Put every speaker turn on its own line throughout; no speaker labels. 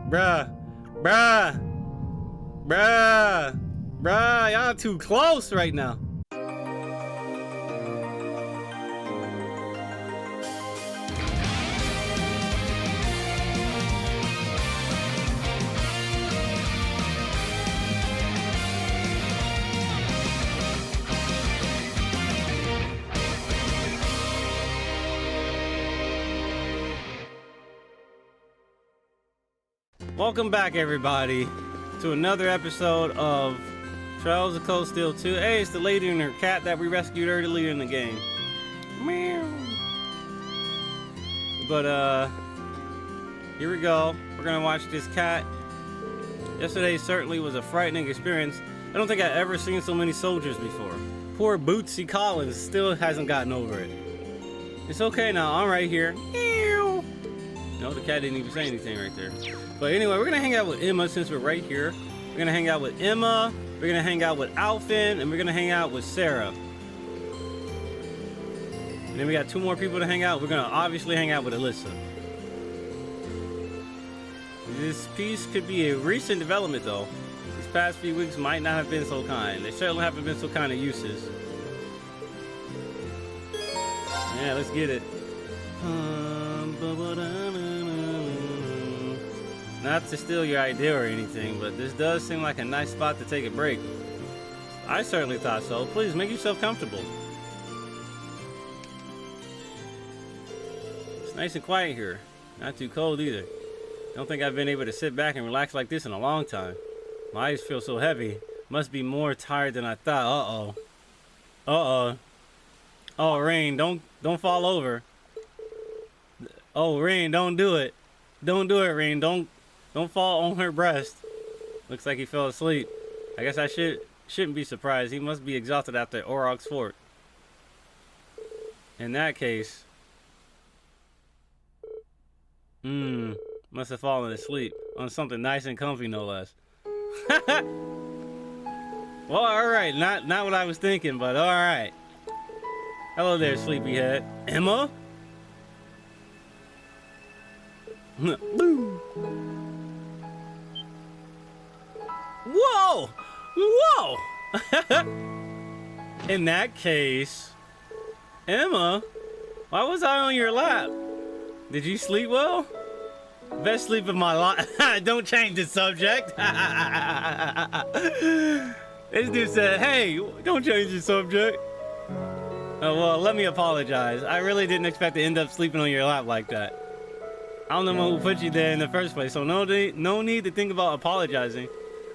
Bruh. Y'all too close right now. Welcome back, everybody, to another episode of Trials of Cold Steel 2. Hey, it's the lady and her cat that we rescued earlier in the game. Meow. But, here we go. We're gonna watch this cat. Yesterday certainly was a frightening experience. I don't think I've ever seen so many soldiers before. Poor Bootsy Collins still hasn't gotten over it. It's okay now, I'm right here. Meow. No, the cat didn't even say anything right there. But anyway, we're gonna hang out with Emma since we're right here. We're gonna hang out with Emma, we're gonna hang out with Alfin, and we're gonna hang out with Sarah. And then we got two more people to hang out. We're gonna obviously hang out with Alyssa. This piece could be a recent development though. These past few weeks might not have been so kind. They certainly haven't been so kind of uses. Yeah, let's get it. Not to steal your idea or anything, but this does seem like a nice spot to take a break. I certainly thought so. Please make yourself comfortable. It's nice and quiet here. Not too cold either. Don't think I've been able to sit back and relax like this in a long time. My eyes feel so heavy. Must be more tired than I thought. Oh, Rain, don't fall over. Oh, Rain, don't do it. Don't do it, Rain. Don't fall on her breast. Looks like he fell asleep. I guess I shouldn't be surprised. He must be exhausted after Auroch's fort. In that case, must have fallen asleep on something nice and comfy, no less. Well, all right, not what I was thinking, but all right. Hello there, sleepyhead. Emma? Whoa! Whoa! In that case, Emma, why was I on your lap? Did you sleep well? Best sleep of my life. Don't change the subject. This dude said, hey, don't change the subject. Oh, well, let me apologize. I really didn't expect to end up sleeping on your lap like that. I don't know who put you there in the first place, so no need to think about apologizing.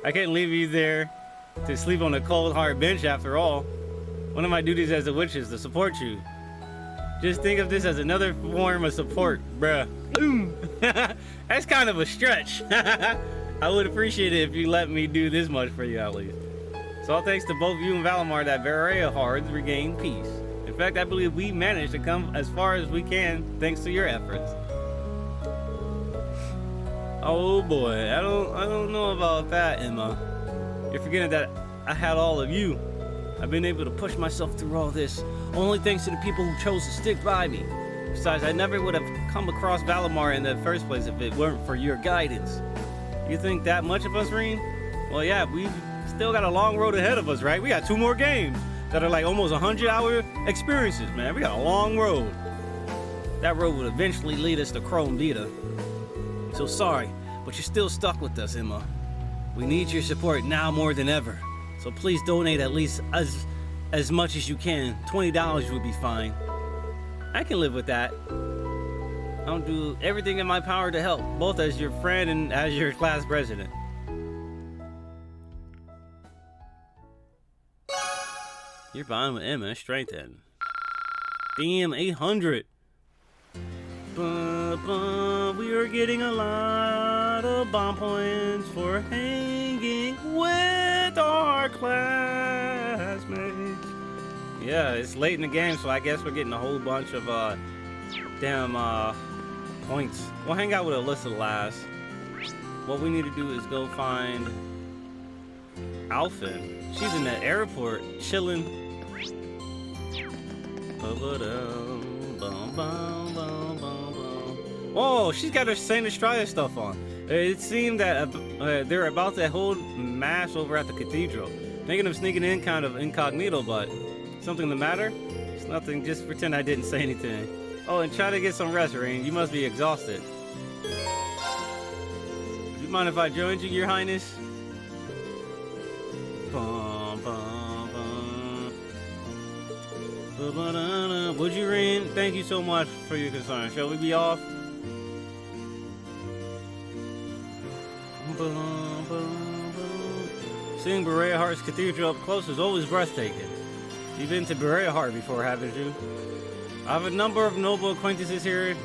I can't leave you there to sleep on a cold, hard bench after all. One of my duties as a witch is to support you. Just think of this as another form of support, bruh. That's kind of a stretch. I would appreciate it if you let me do this much for you at least. So all thanks to both you and Valimar that Varia Hards regained peace. In fact, I believe we managed to come as far as we can thanks to your efforts. Oh boy, I don't know about that, Emma. You're forgetting that I had all of you. I've been able to push myself through all this, only thanks to the people who chose to stick by me. Besides, I never would have come across Valimar in the first place if it weren't for your guidance. You think that much of us, Reen? Well, yeah, we've still got a long road ahead of us, right? We got 2 more games that are like almost 100-hour experiences, man. We got a long road. That road would eventually lead us to Chrome Beta. So sorry, but you're still stuck with us, Emma. We need your support now more than ever. So please donate at least as much as you can. $20 would be fine. I can live with that. I'll do everything in my power to help, both as your friend and as your class president. You're bonding with Emma, strengthened. Damn, 800. We are getting a lot of bomb points for hanging with our classmates. Yeah, it's late in the game, so I guess we're getting a whole bunch of points. We'll hang out with Alyssa last. What we need to do is go find Alfin. She's in the airport chilling. Oh, she's got her Saint Estrella stuff on. It seemed that they're about to hold mass over at the cathedral. Thinking of sneaking in kind of incognito, but something the matter? It's nothing, just pretend I didn't say anything. Oh, and try to get some rest, Rain. You must be exhausted. Do you mind if I joined you, Your Highness? Bum, bum, bum. Would you, Rain? Thank you so much for your concern. Shall we be off? Seeing Berea Heart's cathedral up close is always breathtaking. You've been to Berea Heart before, haven't you? I have a number of noble acquaintances here.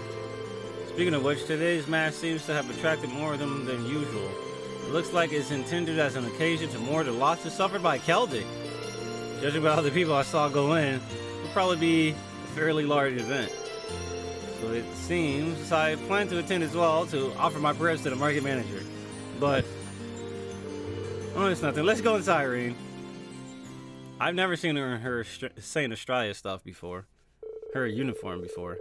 Speaking of which, today's mass seems to have attracted more of them than usual. It looks like it's intended as an occasion to mourn the losses suffered by Celtic. Judging by all the people I saw go in, it will probably be a fairly large event. So it seems I plan to attend as well to offer my prayers to the market manager. But, oh, it's nothing. Let's go inside, Rain. I've never seen her in her Saint Estrella stuff before. Her uniform before.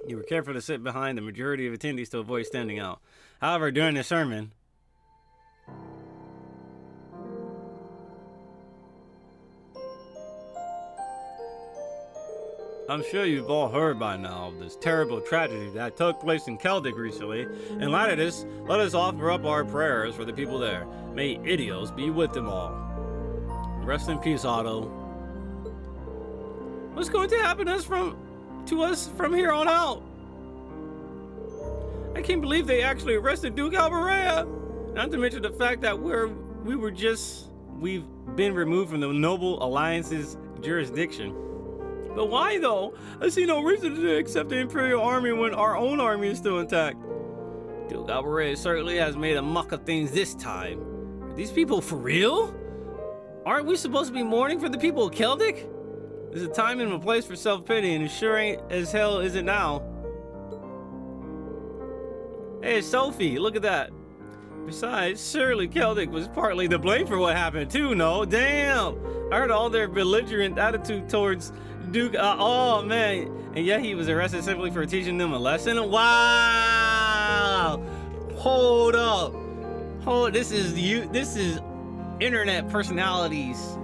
You were careful to sit behind the majority of attendees to avoid standing out. However, during the sermon, I'm sure you've all heard by now of this terrible tragedy that took place in Celtic recently. In light of this, let us offer up our prayers for the people there. May Idios be with them all. Rest in peace, Otto. What's going to happen to us from here on out? I can't believe they actually arrested Duke Alberea. Not to mention the fact that we've been removed from the Noble Alliance's jurisdiction. But why though? I see no reason to accept the Imperial Army when our own army is still intact. Duke Alberea certainly has made a muck of things this time. Are these people for real? Aren't we supposed to be mourning for the people of Celtic? There's a time and a place for self-pity, and it sure ain't as hell is it now. Hey, Sophie, look at that. Besides, surely Celtic was partly to blame for what happened too, no? Damn! I heard all their belligerent attitude towards Duke, oh man. And yet he was arrested simply for teaching them a lesson? Wow! Hold up. This is internet personalities.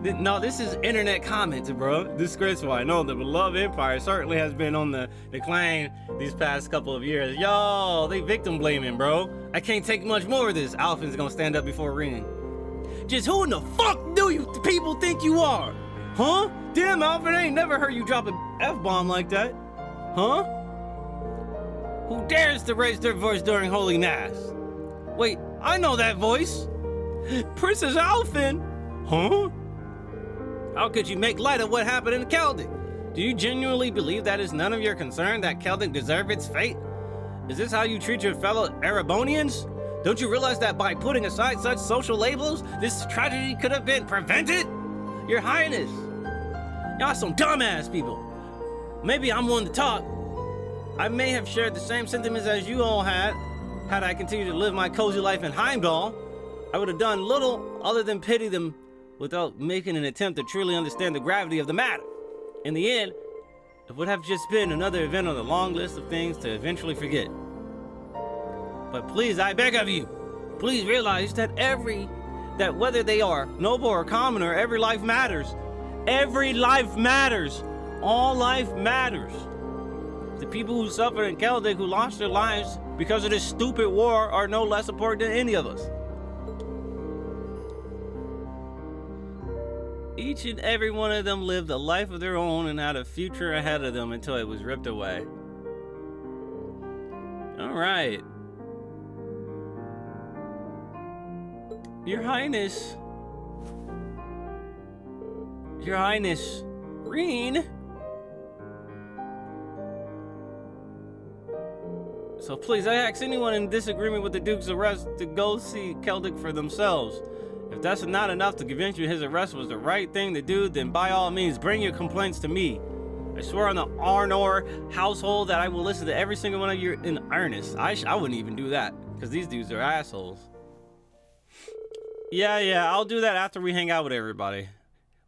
No, this is internet comments, bro. Disgraceful. I know the beloved empire certainly has been on the decline these past couple of years. Yo, they victim blaming, bro. I can't take much more of this. Alphin's gonna stand up before Ring. Just who in the fuck do you people think you are? Huh? Damn, Alphin, I ain't never heard you drop an F-bomb like that. Huh? Who dares to raise their voice during Holy Mass? Wait, I know that voice. Princess Alphin. Huh? How could you make light of what happened in Celtic? Do you genuinely believe that is none of your concern that Celtic deserve its fate? Is this how you treat your fellow Erebonians? Don't you realize that by putting aside such social labels, this tragedy could have been prevented? Your Highness, y'all some dumbass people. Maybe I'm one to talk. I may have shared the same sentiments as you all had I continued to live my cozy life in Heimdall. I would have done little other than pity them without making an attempt to truly understand the gravity of the matter. In the end, it would have just been another event on the long list of things to eventually forget. But please, I beg of you, please realize that whether they are noble or commoner, every life matters. Every life matters. All life matters. The people who suffered in Celtic, who lost their lives because of this stupid war, are no less important than any of us. Each and every one of them lived a life of their own and had a future ahead of them until it was ripped away. All right. Your Highness, Reen. So please, I ask anyone in disagreement with the Duke's arrest to go see Celtic for themselves. If that's not enough to convince you his arrest was the right thing to do, then by all means, bring your complaints to me. I swear on the Arnor household that I will listen to every single one of you in earnest. I wouldn't even do that, because these dudes are assholes. Yeah, I'll do that after we hang out with everybody.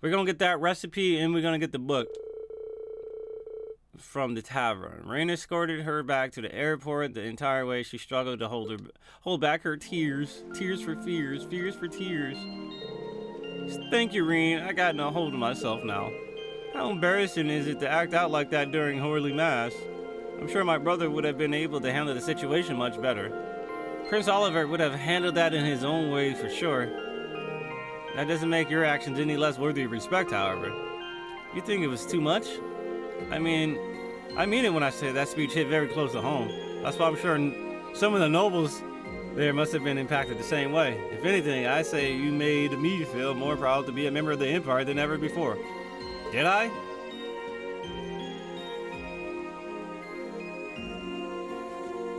We're gonna get that recipe and we're gonna get the book. from the tavern. Rain escorted her back to the airport. The entire way, she struggled to hold back her tears. Tears for fears, fears for tears. Thank you, Reen. I got no hold of myself now. How embarrassing is it to act out like that during Holy Mass? I'm sure my brother would have been able to handle the situation much better. Prince Oliver would have handled that in his own way for sure. That doesn't make your actions any less worthy of respect, however. You think it was too much? I mean it when I say that speech hit very close to home. That's why I'm sure some of the nobles there must have been impacted the same way. If anything, I say you made me feel more proud to be a member of the Empire than ever before. Did I?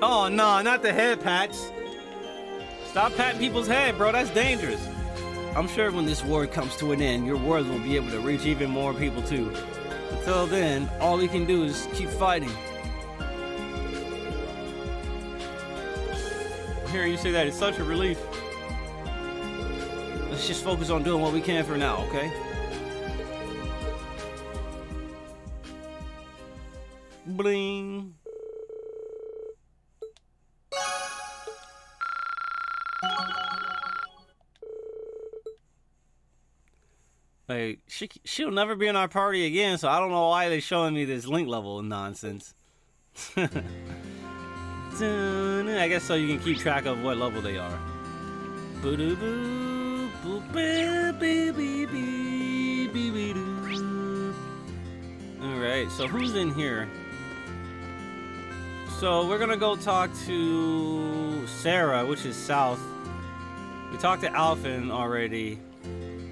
Oh no, not the head pats. Stop patting people's head, bro. That's dangerous. I'm sure when this war comes to an end, your words will be able to reach even more people too. Until then, all we can do is keep fighting. Hearing you say that is such a relief. Let's just focus on doing what we can for now, okay? Bling. Like, she'll never be in our party again, so I don't know why they're showing me this link level nonsense. I guess so you can keep track of what level they are. Alright, so who's in here? So we're gonna go talk to Sarah, which is south. We talked to Alphen already.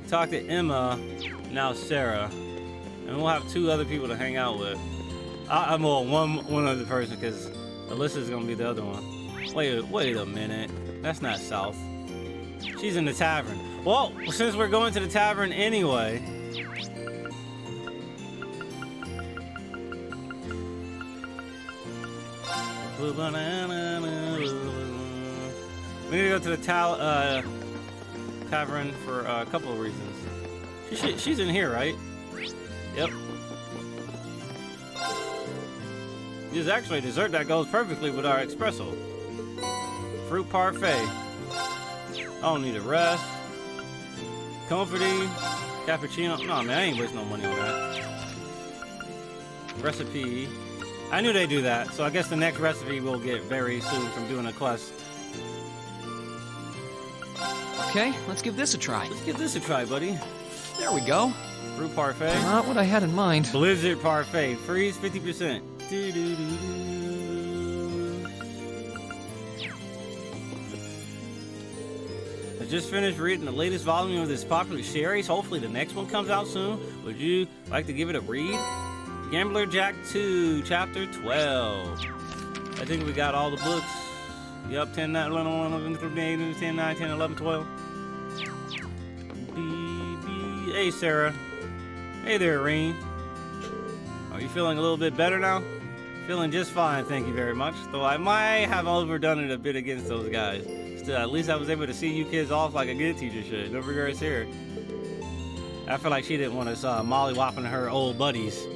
Talk to Emma, now Sarah, and we'll have 2 other people to hang out with. I'm one other person because Alyssa's gonna be the other one. Wait a minute, that's not south. She's in the tavern. Well, since we're going to the tavern anyway, we need to go to the tavern for a couple of reasons. She's in here, right? Yep. There's actually a dessert that goes perfectly with our espresso. Fruit parfait. I don't need a rest. Comforting. Cappuccino. No, man, I ain't wasting no money on that. Recipe. I knew they'd do that, so I guess the next recipe we'll get very soon from doing a quest.
Okay, let's give this a try.
Let's give this a try, buddy.
There we go.
Fruit parfait.
Not what I had in mind.
Blizzard parfait. Freeze 50%. I just finished reading the latest volume of this popular series. Hopefully the next one comes out soon. Would you like to give it a read? Gambler Jack 2, Chapter 12. I think we got all the books. Yup, 10, 9, 11, 10, 9, 10, 11, 12. Hey, Sarah. Hey there, Reen. Are you feeling a little bit better now? Feeling just fine, thank you very much. Though I might have overdone it a bit against those guys. Still, at least I was able to see you kids off like a good teacher should. No regrets here. I feel like she didn't want us mollywopping her old buddies.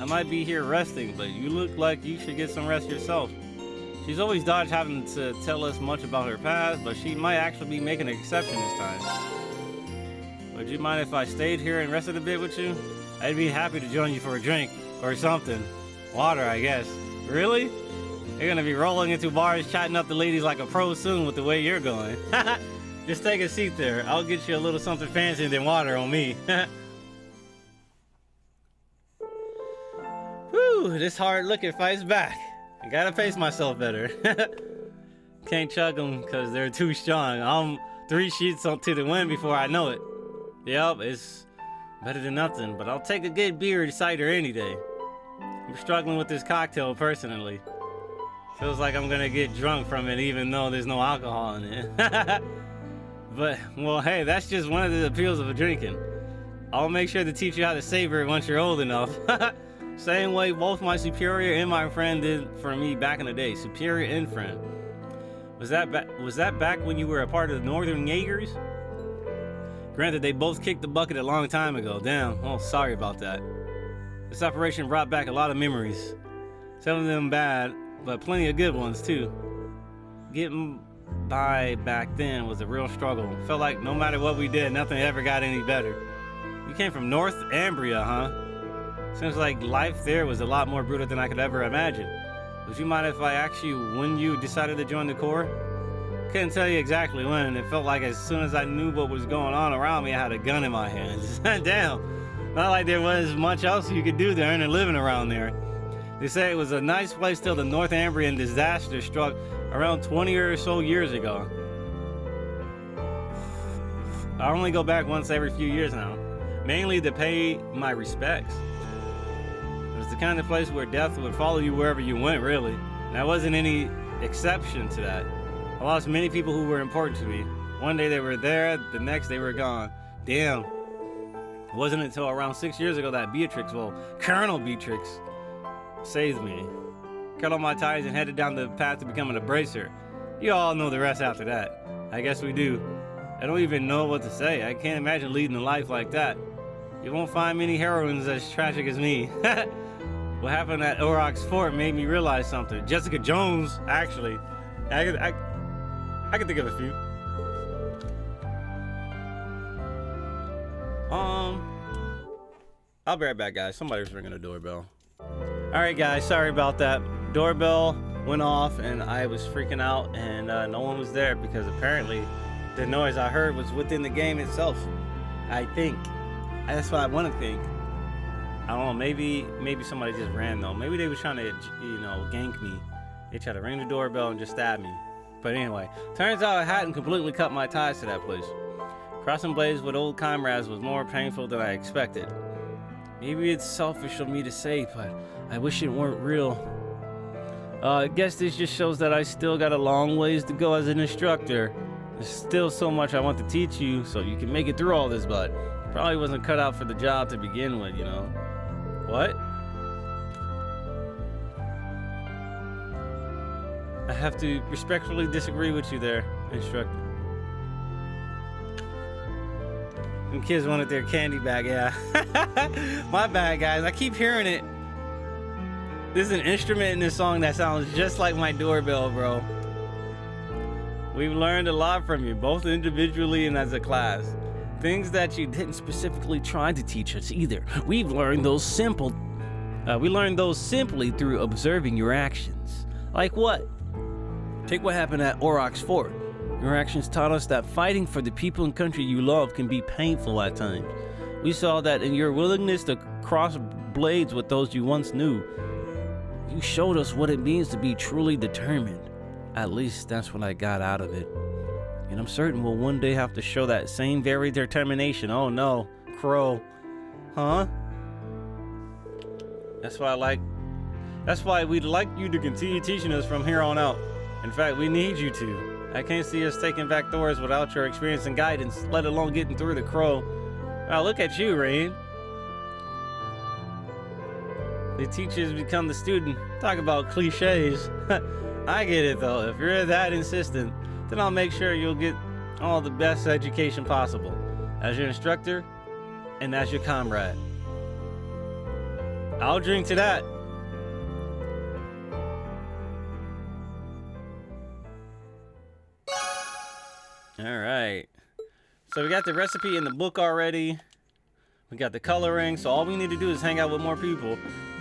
I might be here resting, but you look like you should get some rest yourself. She's always dodged having to tell us much about her past, but she might actually be making an exception this time. Would you mind if I stayed here and rested a bit with you? I'd be happy to join you for a drink or something. Water, I guess. Really? You're gonna be rolling into bars, chatting up the ladies like a pro soon with the way you're going. Just take a seat there. I'll get you a little something fancier than water on me. Whew, this hard-looking fights back. I gotta pace myself better. Can't chug them because they're too strong. I'm 3 sheets to the wind before I know it. Yep, it's better than nothing, but I'll take a good beer or cider any day. I'm struggling with this cocktail personally. Feels like I'm gonna get drunk from it even though there's no alcohol in it. But, well, hey, that's just one of the appeals of drinking. I'll make sure to teach you how to savor it once you're old enough. Same way both my superior and my friend did for me back in the day. Superior and friend. Was that back when you were a part of the Northern Jaegers? Granted, they both kicked the bucket a long time ago. Damn. Oh, sorry about that. This operation brought back a lot of memories. Some of them bad, but plenty of good ones too. Getting by back then was a real struggle. Felt like no matter what we did, nothing ever got any better. You came from North Ambria, huh? Seems like life there was a lot more brutal than I could ever imagine. Would you mind if I asked you when you decided to join the Corps? Couldn't tell you exactly when. It felt like as soon as I knew what was going on around me, I had a gun in my hands. Damn. Not like there was much else you could do to earn a living around there. They say it was a nice place till the North Ambrian disaster struck around 20 or so years ago. I only go back once every few years now, mainly to pay my respects. It was the kind of place where death would follow you wherever you went, really. And I wasn't any exception to that. I lost many people who were important to me. One day they were there, the next they were gone. Damn. It wasn't until around 6 years ago that Colonel Beatrix, saved me. Cut all my ties and headed down the path to becoming a bracer. You all know the rest after that. I guess we do. I don't even know what to say. I can't imagine leading a life like that. You won't find many heroines as tragic as me. What happened at Aurochs Fort made me realize something. Jessica Jones, actually. I can think of a few. I'll be right back, guys. Somebody's ringing the doorbell. Alright, guys, sorry about that. Doorbell went off and I was freaking out, and no one was there because apparently the noise I heard was within the game itself. I think. That's what I want to think. I don't know, maybe somebody just ran though. Maybe they was trying to, gank me. They tried to ring the doorbell and just stab me. But anyway, turns out I hadn't completely cut my ties to that place. Crossing blades with old comrades was more painful than I expected. Maybe it's selfish of me to say, but I wish it weren't real. I guess this just shows that I still got a long ways to go as an instructor. There's still so much I want to teach you so you can make it through all this, but probably wasn't cut out for the job to begin with, What? I have to respectfully disagree with you there, instructor. Them kids wanted their candy back, yeah. My bad, guys. I keep hearing it. There's an instrument in this song that sounds just like my doorbell, bro. We've learned a lot from you, both individually and as a class. Things that you didn't specifically try to teach us either. We learned those simply through observing your actions. Like what? Take what happened at Aurochs Fort. Your actions taught us that fighting for the people and country you love can be painful at times. We saw that in your willingness to cross blades with those you once knew. You showed us what it means to be truly determined. At least that's what I got out of it. And I'm certain we'll one day have to show that same very determination. Oh no, Crow. Huh? That's why we'd like you to continue teaching us from here on out. In fact, we need you to. I can't see us taking back Thors without your experience and guidance, let alone getting through the Crow. Wow, look at you, Rain. The teachers become the student. Talk about cliches. I get it though. If you're that insistent, then I'll make sure you'll get all the best education possible. As your instructor and as your comrade. I'll drink to that. Alright. So we got the recipe in the book already. We got the coloring, so all we need to do is hang out with more people.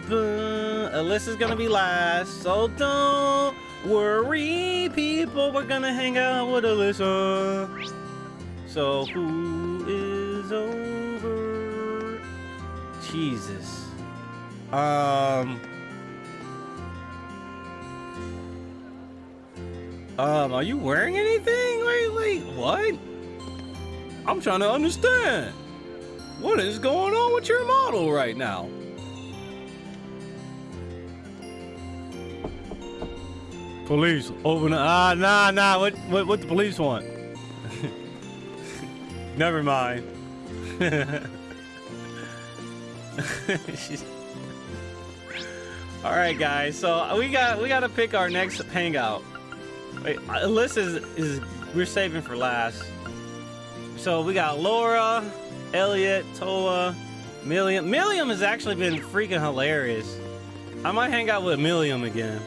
Alyssa's gonna be last, so don't worry, people. We're gonna hang out with Alyssa. So who is over? Jesus. Are you wearing anything? Wait, what? I'm trying to understand. What is going on with your model right now? Police, open up. Nah. What the police want? Never mind. All right, guys. So we gotta pick our next hangout. Wait, Alyssa is we're saving for last. So we got Laura, Elliot, Toa, Milliam has actually been freaking hilarious. I might hang out with Milliam again.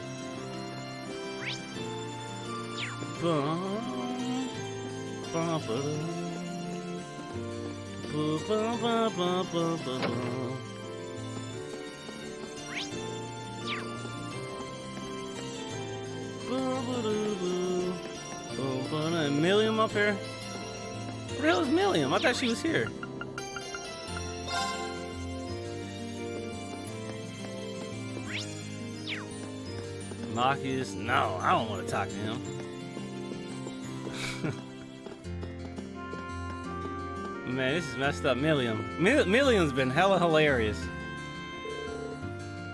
Milliam up here? Where the hell is Milliam? I thought she was here. Marcus, no, I don't want to talk to him. Man, this is messed up. Milliam's been hella hilarious.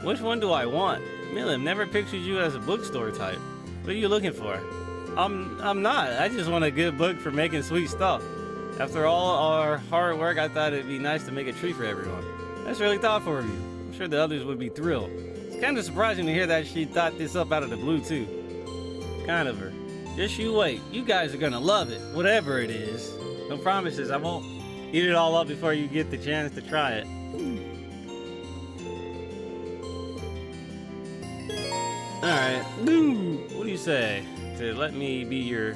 Which one do I want? Milliam never pictured you as a bookstore type. What are you looking for? I'm not. I just want a good book for making sweet stuff. After all our hard work, I thought it'd be nice to make a treat for everyone. That's really thoughtful of you. I'm sure the others would be thrilled. It's kind of surprising to hear that she thought this up out of the blue, too. Kind of her. Just you wait. You guys are gonna love it, whatever it is. No promises. I won't eat it all up before you get the chance to try it. Alright. What do you say? To let me be your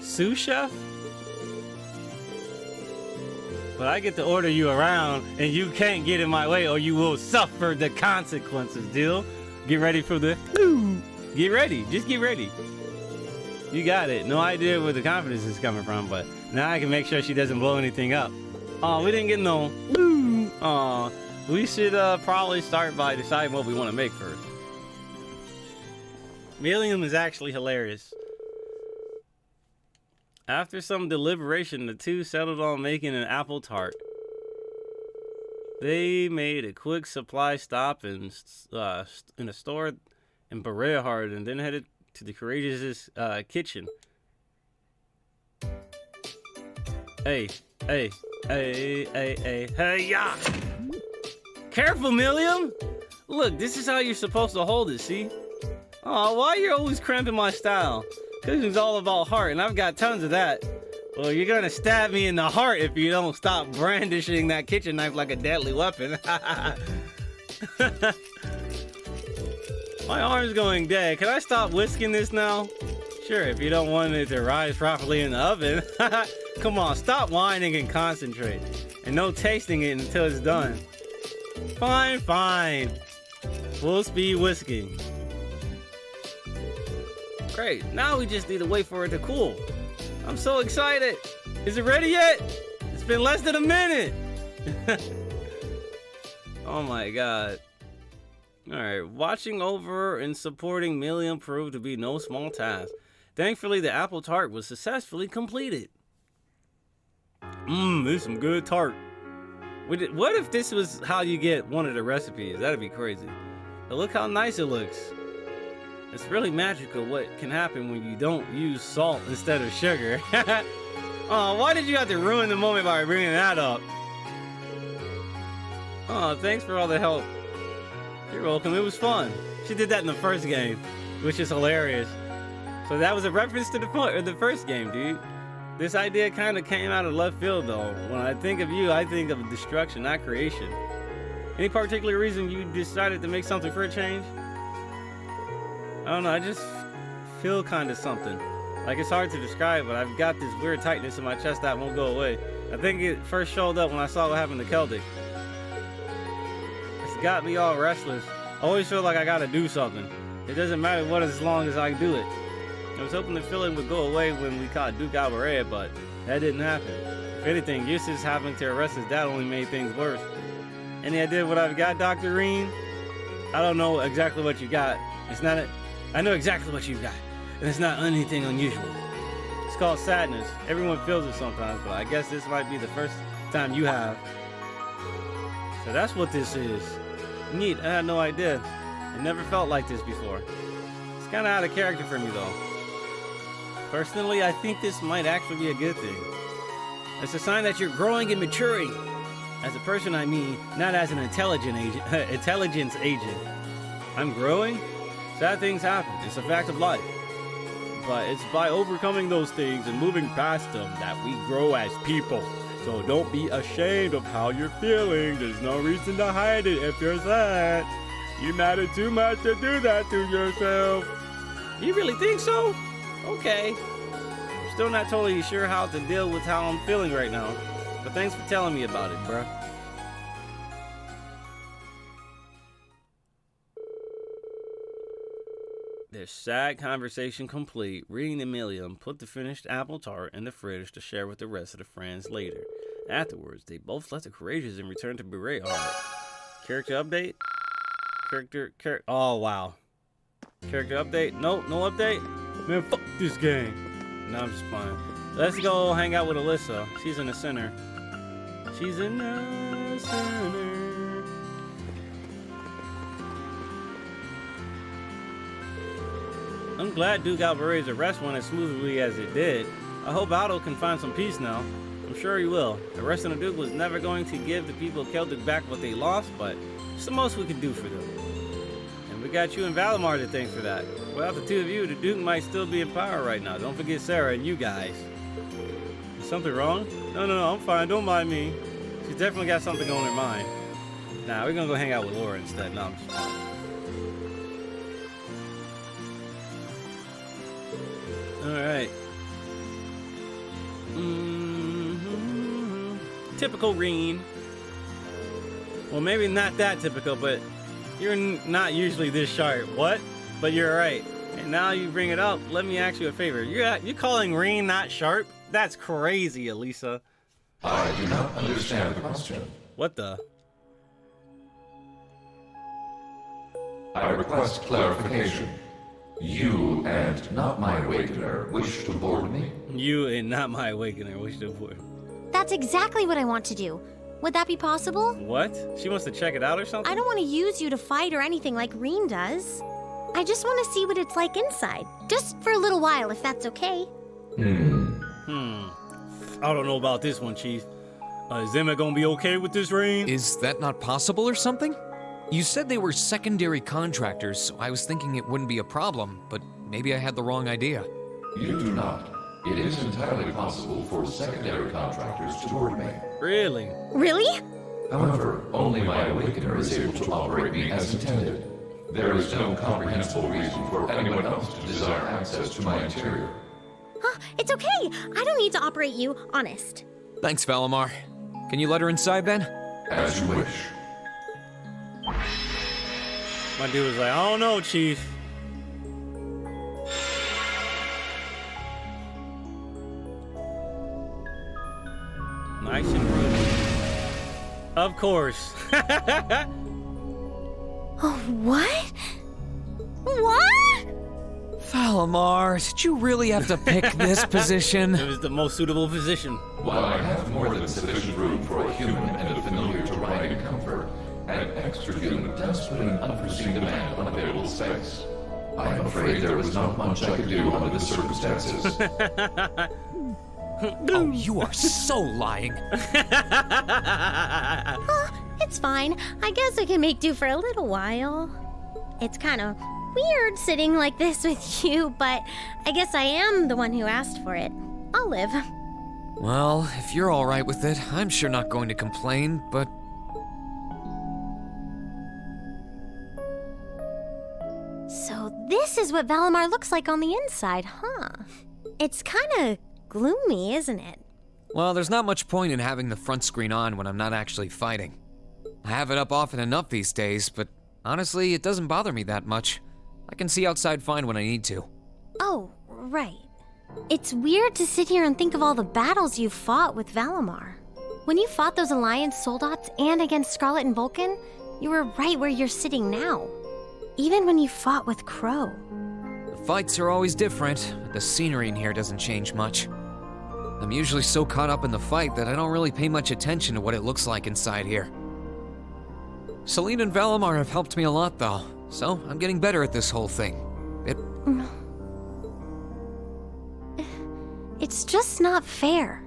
sous chef? But I get to order you around, and you can't get in my way, or you will suffer the consequences, deal? Get ready for the... Get ready. Just get ready. You got it. No idea where the confidence is coming from, but now I can make sure she doesn't blow anything up. Oh, we didn't get no... Oh, we should probably start by deciding what we want to make first. Milliam is actually hilarious. After some deliberation, the two settled on making an apple tart. They made a quick supply stop in a store in Berea-Hard and then headed to the Courageous' kitchen. Hey, yeah! Careful, Milliam! Look, this is how you're supposed to hold it, see? Oh, why you're always cramping my style? Cooking's all about heart, and I've got tons of that. Well, you're gonna stab me in the heart if you don't stop brandishing that kitchen knife like a deadly weapon. My arm's going dead. Can I stop whisking this now? Sure, if you don't want it to rise properly in the oven. Come on, stop whining and concentrate. And no tasting it until it's done. Fine. Full speed whisking. Great, now we just need to wait for it to cool. I'm so excited. Is it ready yet? It's been less than a minute. Oh my god. Alright, watching over and supporting Milliam proved to be no small task. Thankfully, the apple tart was successfully completed. This is some good tart. What if this was how you get one of the recipes? That'd be crazy. But look how nice it looks. It's really magical what can happen when you don't use salt instead of sugar. Oh, why did you have to ruin the moment by bringing that up? Oh, thanks for all the help. You're welcome, it was fun. She did that in the first game, which is hilarious. So that was a reference to the first game, dude. This idea kind of came out of left field, though. When I think of you, I think of destruction, not creation. Any particular reason you decided to make something for a change? I don't know, I just feel kind of something. Like, it's hard to describe, but I've got this weird tightness in my chest that won't go away. I think it first showed up when I saw what happened to Celtic. It's got me all restless. I always feel like I gotta do something. It doesn't matter what as long as I do it. I was hoping the feeling would go away when we caught Duke Alvarez, but that didn't happen. If anything, Eustace having to arrest his dad only made things worse. Any idea what I've got, Dr. Reen? I don't know exactly what you got. I know exactly what you've got, and it's not anything unusual. It's called sadness. Everyone feels it sometimes, but I guess this might be the first time you have. So that's what this is. Neat, I had no idea. It never felt like this before. It's kind of out of character for me, though. Personally, I think this might actually be a good thing. It's a sign that you're growing and maturing. As a person, I mean, not as an intelligence agent. I'm growing? Sad things happen. It's a fact of life. But it's by overcoming those things and moving past them that we grow as people. So don't be ashamed of how you're feeling. There's no reason to hide it if you're sad. You matter too much to do that to yourself. You really think so? Okay. I'm still not totally sure how to deal with how I'm feeling right now. But thanks for telling me about it, bruh. Their sad conversation complete, Reed and Amelia put the finished apple tart in the fridge to share with the rest of the friends later. Afterwards, they both left the Courageous and returned to Beret Hard. Character update? Oh, wow. Character update? Nope, no update? Man, fuck this game. No, I'm just playing. Let's go hang out with Alyssa. She's in the center. She's in the center. I'm glad Duke Alvarez's arrest went as smoothly as it did. I hope Aldo can find some peace now. I'm sure he will. Arresting the Duke was never going to give the people of Celtic back what they lost, but it's the most we can do for them. And we got you and Valimar to thank for that. Without the two of you, the Duke might still be in power right now. Don't forget Sarah and you guys. Is something wrong? No, I'm fine. Don't mind me. She's definitely got something on her mind. Nah, we're gonna go hang out with Laura instead. No, I'm just fine. Alright. Typical Reen. Well, maybe not that typical, but you're not usually this sharp. What? But you're right. And now you bring it up, let me ask you a favor. You calling Reen not sharp? That's crazy, Elisa.
I do not understand the question.
What the?
I request clarification. You and not my awakener wish to board me?
You and not my awakener wish to board.
That's exactly what I want to do. Would that be possible?
What? She wants to check it out or something?
I don't want to use you to fight or anything like Reen does. I just want to see what it's like inside. Just for a little while, if that's okay.
I don't know about this one, Chief. Is Emma gonna be okay with this, Reen?
Is that not possible or something? You said they were secondary contractors, so I was thinking it wouldn't be a problem, but maybe I had the wrong idea.
You do not. It is entirely possible for secondary contractors to board me.
Really?
Really?
However, only my awakener is able to operate me as intended. There is no comprehensible reason for anyone else to desire access to my interior.
Huh, it's okay. I don't need to operate you, honest.
Thanks, Valimar. Can you let her inside then?
As you wish.
My dude was like, I don't know, Chief. Nice and roomy. Of course.
Oh, what? What?
Valimar, did you really have to pick this position?
It was the most suitable position.
While I have more than sufficient room for a human and a familiar to ride in comfort, an extra human does put an unforeseen demand on available space. I am afraid there was not much I could do under the circumstances.
Oh, you are so lying.
It's fine. I guess I can make do for a little while. It's kind of weird sitting like this with you, but I guess I am the one who asked for it. I'll live.
Well, if you're all right with it, I'm sure not going to complain, but...
So this is what Valimar looks like on the inside, huh? It's kind of gloomy, isn't it?
Well, there's not much point in having the front screen on when I'm not actually fighting. I have it up often enough these days, but honestly, it doesn't bother me that much. I can see outside fine when I need to.
Oh, right. It's weird to sit here and think of all the battles you've fought with Valimar. When you fought those Alliance soldats and against Scarlet and Vulcan, you were right where you're sitting now. Even when you fought with Crow.
The fights are always different, but the scenery in here doesn't change much. I'm usually so caught up in the fight that I don't really pay much attention to what it looks like inside here. Celine and Valimar have helped me a lot, though, so I'm getting better at this whole thing.
It's just not fair.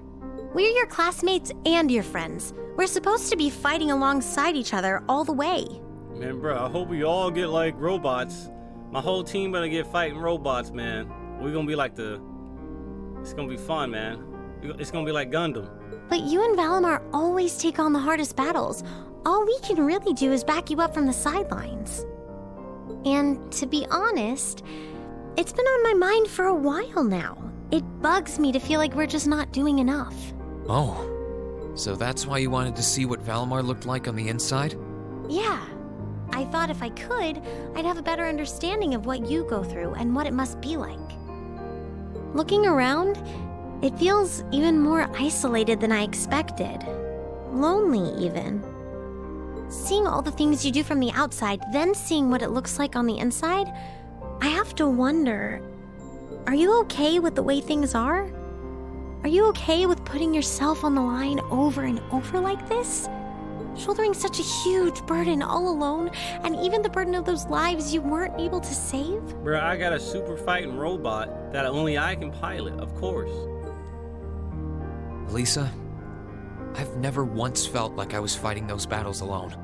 We're your classmates and your friends. We're supposed to be fighting alongside each other all the way.
Man, bro, I hope we all get like robots. My whole team better get fighting robots, man. We're gonna be like it's gonna be fun, man. It's gonna be like Gundam.
But you and Valimar always take on the hardest battles. All we can really do is back you up from the sidelines. And to be honest, it's been on my mind for a while now. It bugs me to feel like we're just not doing enough.
Oh, so that's why you wanted to see what Valimar looked like on the inside?
Yeah. I thought if I could, I'd have a better understanding of what you go through and what it must be like. Looking around, it feels even more isolated than I expected. Lonely, even. Seeing all the things you do from the outside, then seeing what it looks like on the inside, I have to wonder, are you okay with the way things are? Are you okay with putting yourself on the line over and over like this? Shouldering such a huge burden all alone, and even the burden of those lives you weren't able to save?
Bruh, I got a super fighting robot that only I can pilot, of course.
Lisa, I've never once felt like I was fighting those battles alone.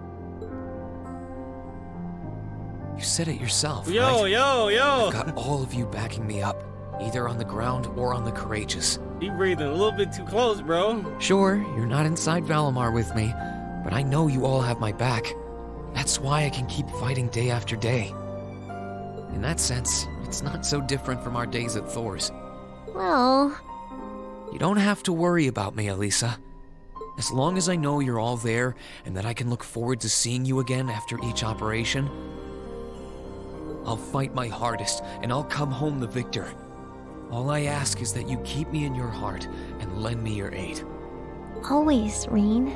You said it yourself,
Yo,
right?
yo!
I've got all of you backing me up, either on the ground or on the courageous.
You breathing a little bit too close, bro.
Sure, you're not inside Valimar with me, but I know you all have my back. That's why I can keep fighting day after day. In that sense, it's not so different from our days at Thor's.
Well...
You don't have to worry about me, Elisa. As long as I know you're all there and that I can look forward to seeing you again after each operation, I'll fight my hardest and I'll come home the victor. All I ask is that you keep me in your heart and lend me your aid.
Always, Reen.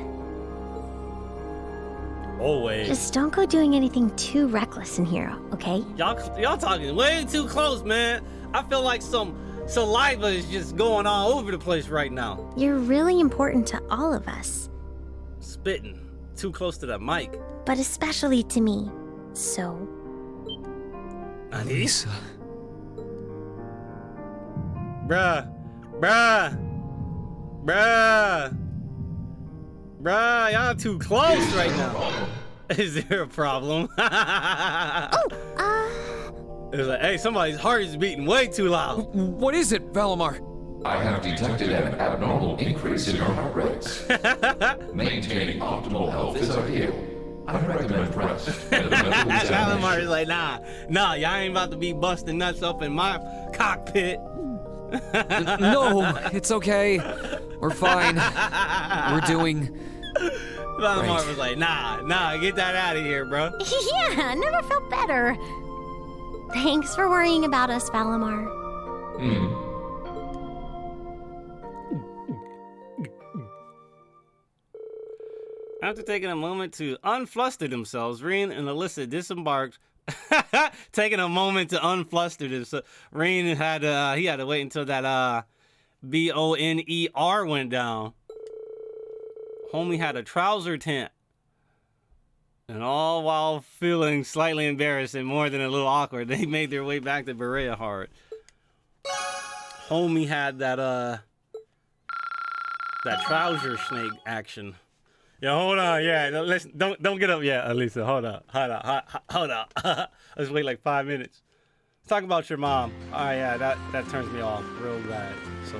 Always.
Just don't go doing anything too reckless in here, okay?
Y'all talking way too close, man. I feel like some saliva is just going all over the place right now.
You're really important to all of us,
Spitting too close to the mic.
but especially to me. So,
Elisa.
Bruh, y'all too close right now. Is there a problem? It's like, hey, somebody's heart is beating way too loud.
What is it, Valimar?
I have detected an abnormal increase in your heart rates. Maintaining optimal health is ideal. I recommend rest and a medical
Valimar is
examination.
like, nah, y'all ain't about to be busting nuts up in my cockpit.
No, it's okay. We're fine. We're doing...
Valimar
Right.
was like, nah, get that out of here, bro.
yeah, never felt better. Thanks for worrying about us, Valimar.
After taking a moment to unfluster themselves, Reen and Alyssa disembarked. Taking a moment to unfluster themselves. Reen had to wait until that BONER went down. Homie had a trouser tent. And all while feeling slightly embarrassed and more than a little awkward, they made their way back to Berea Hard. Homie had that trouser snake action. Yo, hold on, yeah, no, listen, don't get up yet, Elisa. Hold up. Let's wait like 5 minutes. Let's talk about your mom. Oh yeah, that turns me off real bad. So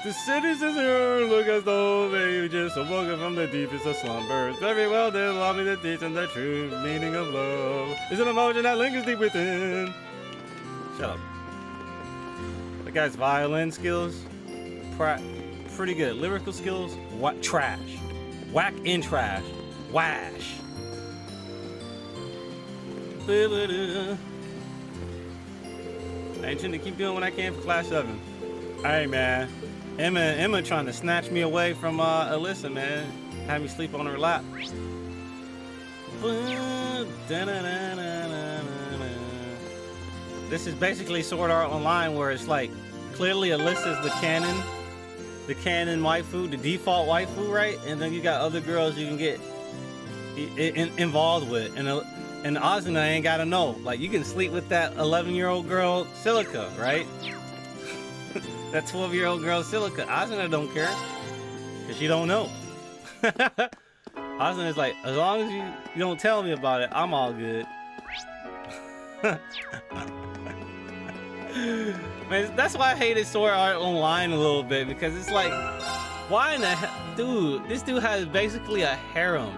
the citizens here look as though they just awoken from the deepest of slumbers. Very well, they allow me to teach them the true meaning of love. It's an emotion that lingers deep within. Shut up. The guy's violin skills, pretty good. Lyrical skills, trash. Whack in trash. Wash. I intend to keep doing what I can for Class 7. Hey, man. Emma trying to snatch me away from Alyssa, man. Have me sleep on her lap. This is basically Sword Art Online, where it's like clearly Alyssa's the canon waifu, the default waifu, right? And then you got other girls you can get involved with, and Asuna ain't gotta know. Like, you can sleep with that 11-year-old girl Silica, right? That 12-year-old girl Silica. Asuna don't care, cause she don't know. Austin is like, as long as you don't tell me about it, I'm all good. Man, that's why I hated Sword Art Online a little bit, because it's like, why in the hell, dude? This dude has basically a harem.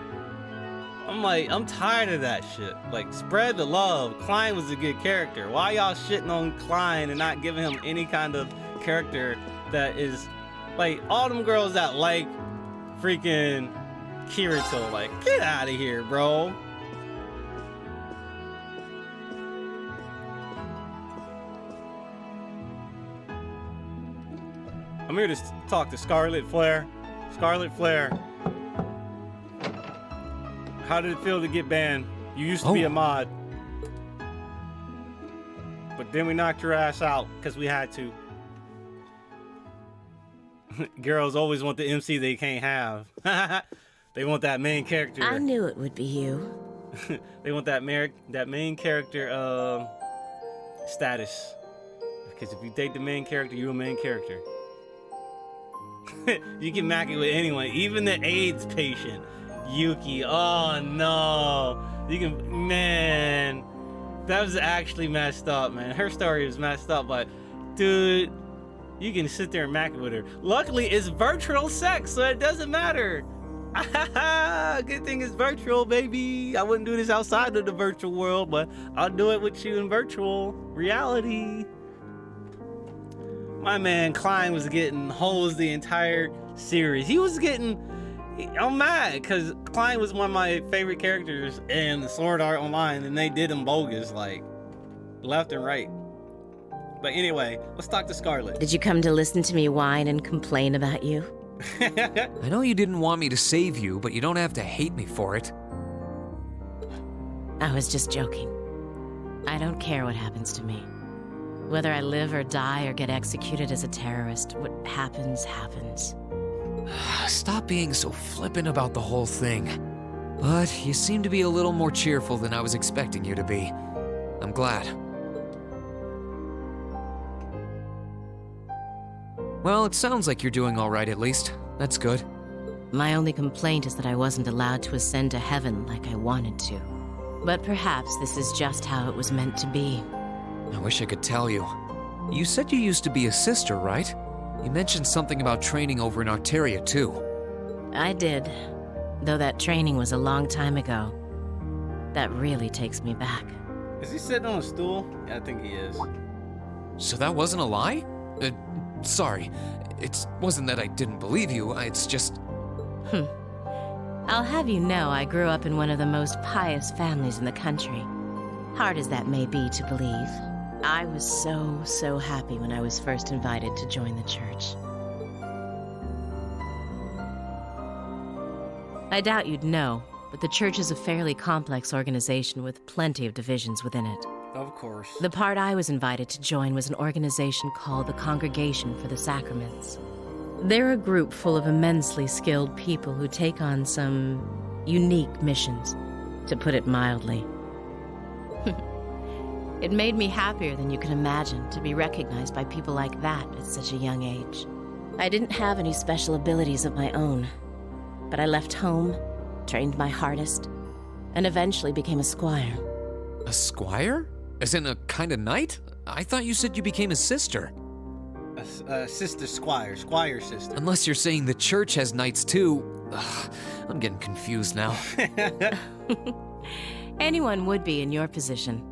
I'm like, I'm tired of that shit. Like, spread the love. Klein was a good character. Why y'all shitting on Klein and not giving him any kind of character that is, like, all them girls that like freaking Kirito, like, get out of here, bro. I'm here to talk to Scarlet Flare. Scarlet Flare. How did it feel to get banned? You used to be a mod. But then we knocked your ass out because we had to. Girls always want the MC they can't have. They want that main character.
I knew it would be you.
They want that main character status. Because if you date the main character, you're a main character. You can mack it with anyone, even the AIDS patient, Yuki. Oh no, you can, man. That was actually messed up, man. Her story was messed up, but dude, you can sit there and mack it with her. Luckily, it's virtual sex, so it doesn't matter. Good thing it's virtual, baby. I wouldn't do this outside of the virtual world, but I'll do it with you in virtual reality. My man Klein was getting hosed the entire series. He was getting, I'm mad because Klein was one of my favorite characters in the Sword Art Online, and they did him bogus, like, left and right. But anyway, let's talk to Scarlet.
Did you come to listen to me whine and complain about you?
I know you didn't want me to save you, but you don't have to hate me for it.
I was just joking. I don't care what happens to me. Whether I live or die or get executed as a terrorist, what happens, happens.
Stop being so flippant about the whole thing. But you seem to be a little more cheerful than I was expecting you to be. I'm glad. Well, it sounds like you're doing all right at least. That's good.
My only complaint is that I wasn't allowed to ascend to heaven like I wanted to. But perhaps this is just how it was meant to be.
I wish I could tell you. You said you used to be a sister, right? You mentioned something about training over in Arteria, too.
I did, though that training was a long time ago. That really takes me back.
Is he sitting on a stool? Yeah, I think he is.
So that wasn't a lie? Sorry. It wasn't that I didn't believe you, it's just...
I'll have you know I grew up in one of the most pious families in the country. Hard as that may be to believe. I was so happy when I was first invited to join the church. I doubt you'd know, but the church is a fairly complex organization with plenty of divisions within it.
Of course.
The part I was invited to join was an organization called the Congregation for the Sacraments. They're a group full of immensely skilled people who take on some unique missions, to put it mildly. It made me happier than you can imagine to be recognized by people like that at such a young age. I didn't have any special abilities of my own, but I left home, trained my hardest, and eventually became a squire.
A squire? As in a kind of knight? I thought you said you became a sister.
A sister squire sister.
Unless you're saying the church has knights too. Ugh, I'm getting confused now.
Anyone would be in your position.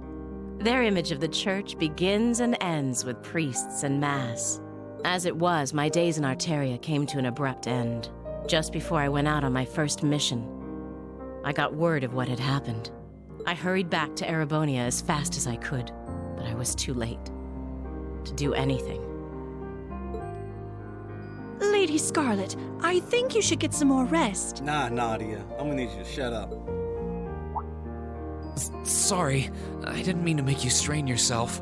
Their image of the church begins and ends with priests and mass. As it was, my days in Arteria came to an abrupt end. Just before I went out on my first mission, I got word of what had happened. I hurried back to Erebonia as fast as I could, but I was too late to do anything.
Lady Scarlet, I think you should get some more rest.
Nah, Nadia. I'm gonna need you to shut up.
Sorry, I didn't mean to make you strain yourself.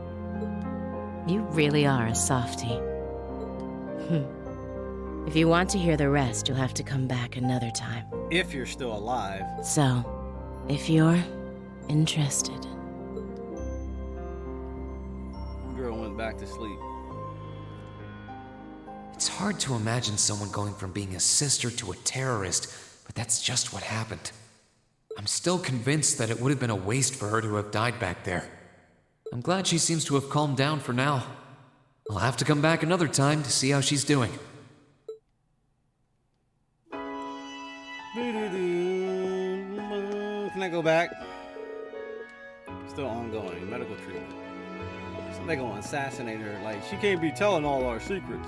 You really are a softie. If you want to hear the rest, you'll have to come back another time.
If you're still alive.
So, if you're interested.
Girl went back to sleep.
It's hard to imagine someone going from being a sister to a terrorist, but but that's just what happened. I'm still convinced that it would have been a waste for her to have died back there. I'm glad she seems to have calmed down for now. I'll have to come back another time to see how she's doing.
Can I go back? Still ongoing. Medical treatment. So they gonna assassinate her. Like, she can't be telling all our secrets.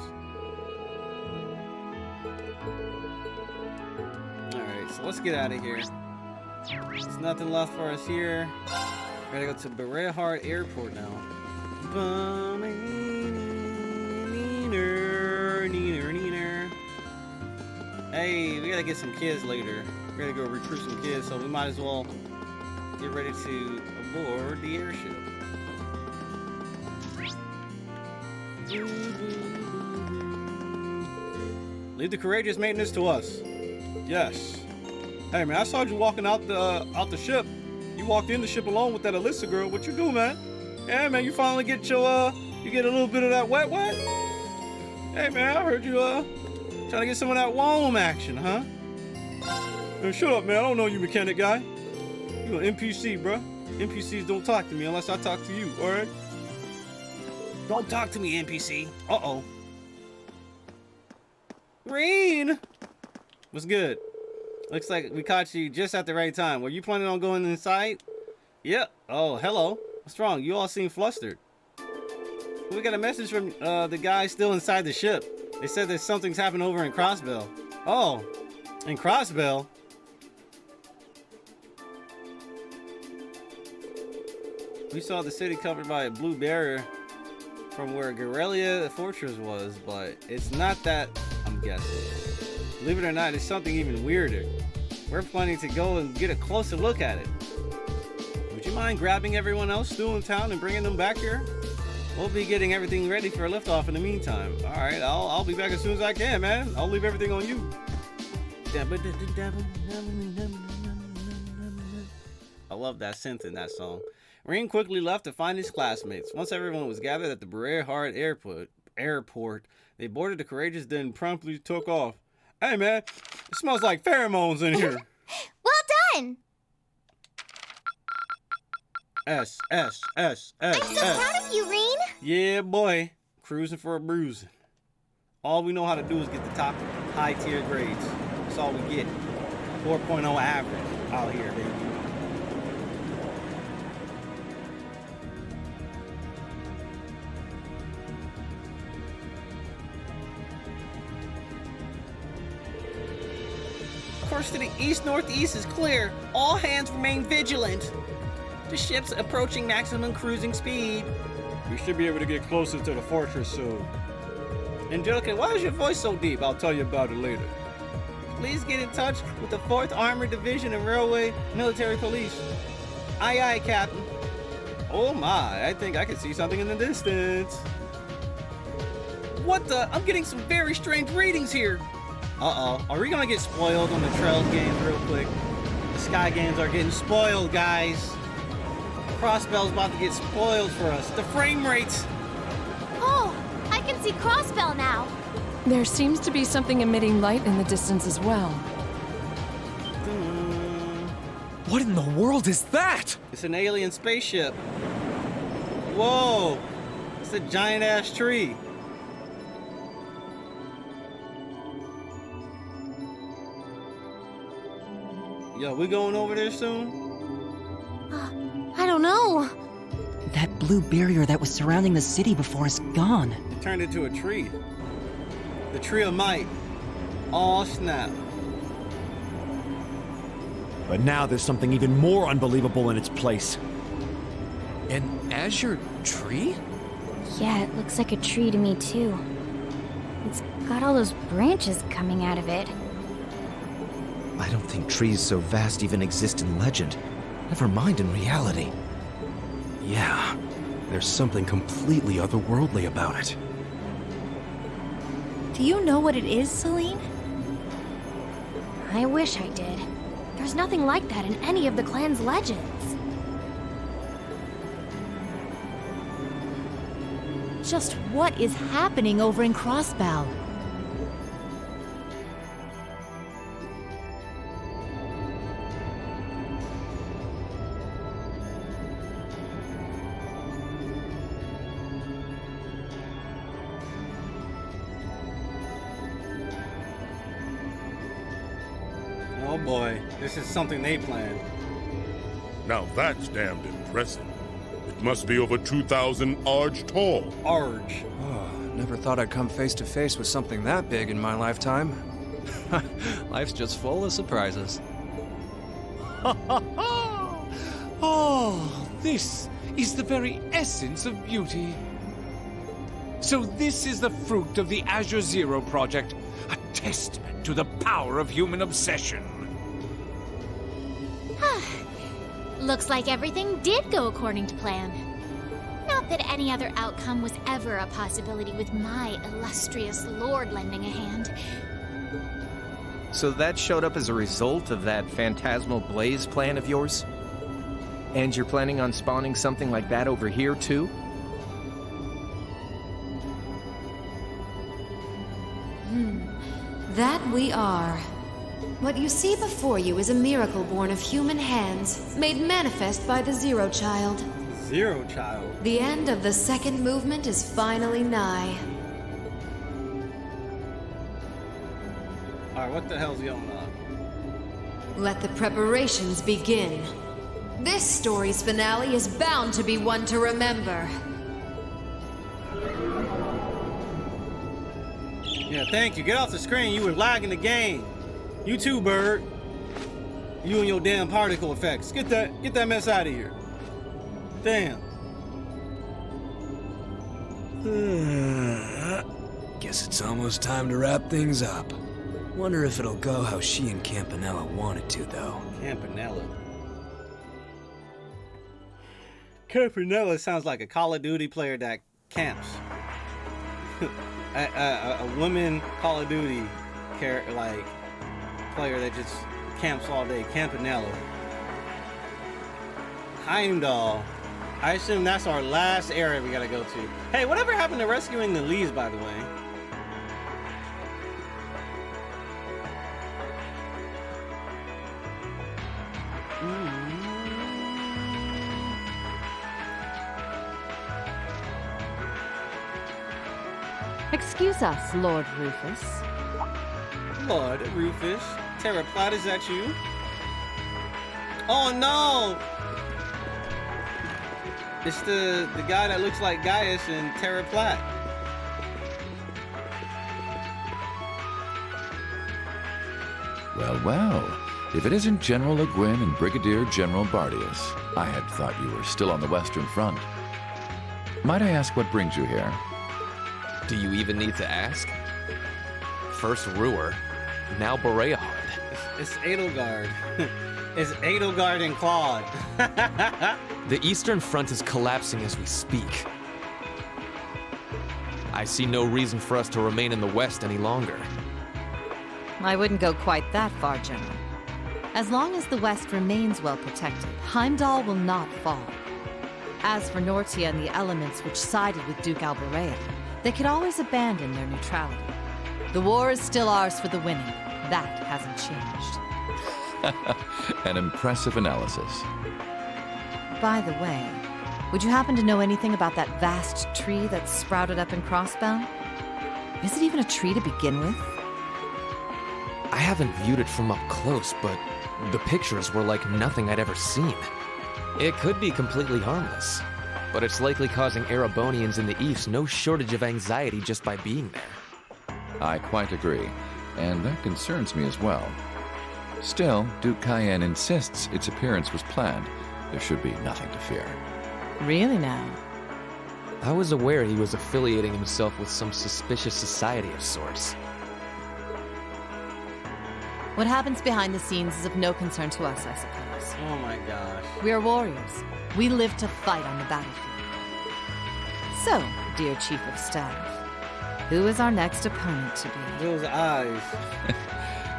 Alright, so let's get out of here. There's nothing left for us here. We're gonna go to Berehart Airport now. Hey, we gotta get some kids later. We're gonna go recruit some kids, so we might as well get ready to aboard the airship. Leave the courageous maintenance to us. Yes. Hey man, I saw you walking out the ship. You walked in the ship alone with that Alyssa girl. What you do, man? Yeah, man, you finally get your you get a little bit of that wet. Hey man, I heard you trying to get some of that Wallum action, huh? Man, shut up, man. I don't know you, mechanic guy. You an NPC, bruh. NPCs don't talk to me unless I talk to you, alright? Don't talk to me, NPC. Uh-oh. Green! What's good? Looks like we caught you just at the right time. Were you planning on going inside? Yep. Oh, hello. What's wrong? You all seem flustered. We got a message from the guy still inside the ship. They said that something's happened over in Crossbell. Oh, in Crossbell? We saw the city covered by a blue barrier from where Guerrilla Fortress was, but it's not that, I'm guessing. Believe it or not, it's something even weirder. We're planning to go and get a closer look at it. Would you mind grabbing everyone else still in town and bringing them back here? We'll be getting everything ready for a liftoff in the meantime. All right, I'll be back as soon as I can, man. I'll leave everything on you. I love that synth in that song. Rain quickly left to find his classmates. Once everyone was gathered at the Berehart Airport, they boarded the Courageous, then promptly took off. Hey, man, it smells like pheromones in here.
Well done!
S.
I'm so proud of you, Reen.
Yeah, boy. Cruising for a bruising. All we know how to do is get the top high tier grades. That's all we get. 4.0 average out here, baby. Course to the east-northeast is clear. All hands remain vigilant. The ship's approaching maximum cruising speed. We should be able to get closer to the fortress soon. Angelica, why is your voice so deep? I'll tell you about it later. Please get in touch with the 4th Armored Division and Railway Military Police. Aye, aye, Captain. Oh my, I think I can see something in the distance. What the? I'm getting some very strange readings here. Uh-oh. Are we gonna get spoiled on the Trails games real quick? The Sky games are getting spoiled, guys. Crossbell's about to get spoiled for us. The frame rates.
Oh, I can see Crossbell now.
There seems to be something emitting light in the distance as well.
What in the world is that?
It's an alien spaceship. Whoa. It's a giant-ass tree. Yo, we going over there soon?
I don't know.
That blue barrier that was surrounding the city before is gone.
It turned into a tree. The tree of might. Oh, snap.
But now there's something even more unbelievable in its place.
An Azure tree?
Yeah, it looks like a tree to me, too. It's got all those branches coming out of it.
I don't think trees so vast even exist in legend. Never mind in reality. Yeah, there's something completely otherworldly about it.
Do you know what it is, Celine?
I wish I did. There's nothing like that in any of the clan's legends.
Just what is happening over in Crossbell?
boy. This is something they planned.
Now that's damned impressive. It must be over 2,000 arge tall.
Arge.
Oh, never thought I'd come face to face with something that big in my lifetime. Life's just full of surprises.
Oh, this is the very essence of beauty. So this is the fruit of the Azure Zero project, a testament to the power of human obsession.
Looks like everything did go according to plan. Not that any other outcome was ever a possibility with my illustrious lord lending a hand.
So that showed up as a result of that phantasmal blaze plan of yours? And you're planning on spawning something like that over here, too?
That we are. What you see before you is a miracle born of human hands, made manifest by the Zero Child.
Zero Child?
The end of the second movement is finally nigh.
Alright, what the hell's going on?
Let the preparations begin. This story's finale is bound to be one to remember.
Yeah, thank you. Get off the screen. You were lagging the game. You too, Bird. You and your damn particle effects. Get that mess out of here. Damn.
Guess it's almost time to wrap things up. Wonder if it'll go how she and Campanella wanted to, though.
Campanella. Campanella sounds like a Call of Duty player that camps. a woman Call of Duty player that just camps all day. Campanella. Heimdall. I assume that's our last area we gotta go to. Hey, whatever happened to rescuing the Lees, by the way?
Excuse us, Lord Rufus.
Lord Rufus. Terra Plata, is that you? Oh no! It's the guy that looks like Gaius in Terra Plata.
Well, well. If it isn't General Le Guin and Brigadier General Bardius, I had thought you were still on the Western Front. Might I ask what brings you here?
Do you even need to ask? First Ruhr, now Boreahard.
It's Edelgard. It's Edelgard and Claude.
The Eastern Front is collapsing as we speak. I see no reason for us to remain in the West any longer.
I wouldn't go quite that far, General. As long as the West remains well protected, Heimdall will not fall. As for Nortia and the elements which sided with Duke Alborea, they could always abandon their neutrality. The war is still ours for the winning. That hasn't changed.
An impressive analysis.
By the way, would you happen to know anything about that vast tree that's sprouted up in Crossbound? Is it even a tree to begin with?
I haven't viewed it from up close, but the pictures were like nothing I'd ever seen. It could be completely harmless, but it's likely causing Erebonians in the East no shortage of anxiety just by being there.
I quite agree, and that concerns me as well. Still, Duke Cayenne insists its appearance was planned. There should be nothing to fear.
Really now?
I was aware he was affiliating himself with some suspicious society of sorts.
What happens behind the scenes is of no concern to us, I suppose.
Oh my gosh.
We are warriors. We live to fight on the battlefield. So, dear Chief of Staff, who is our next opponent to be?
Those eyes.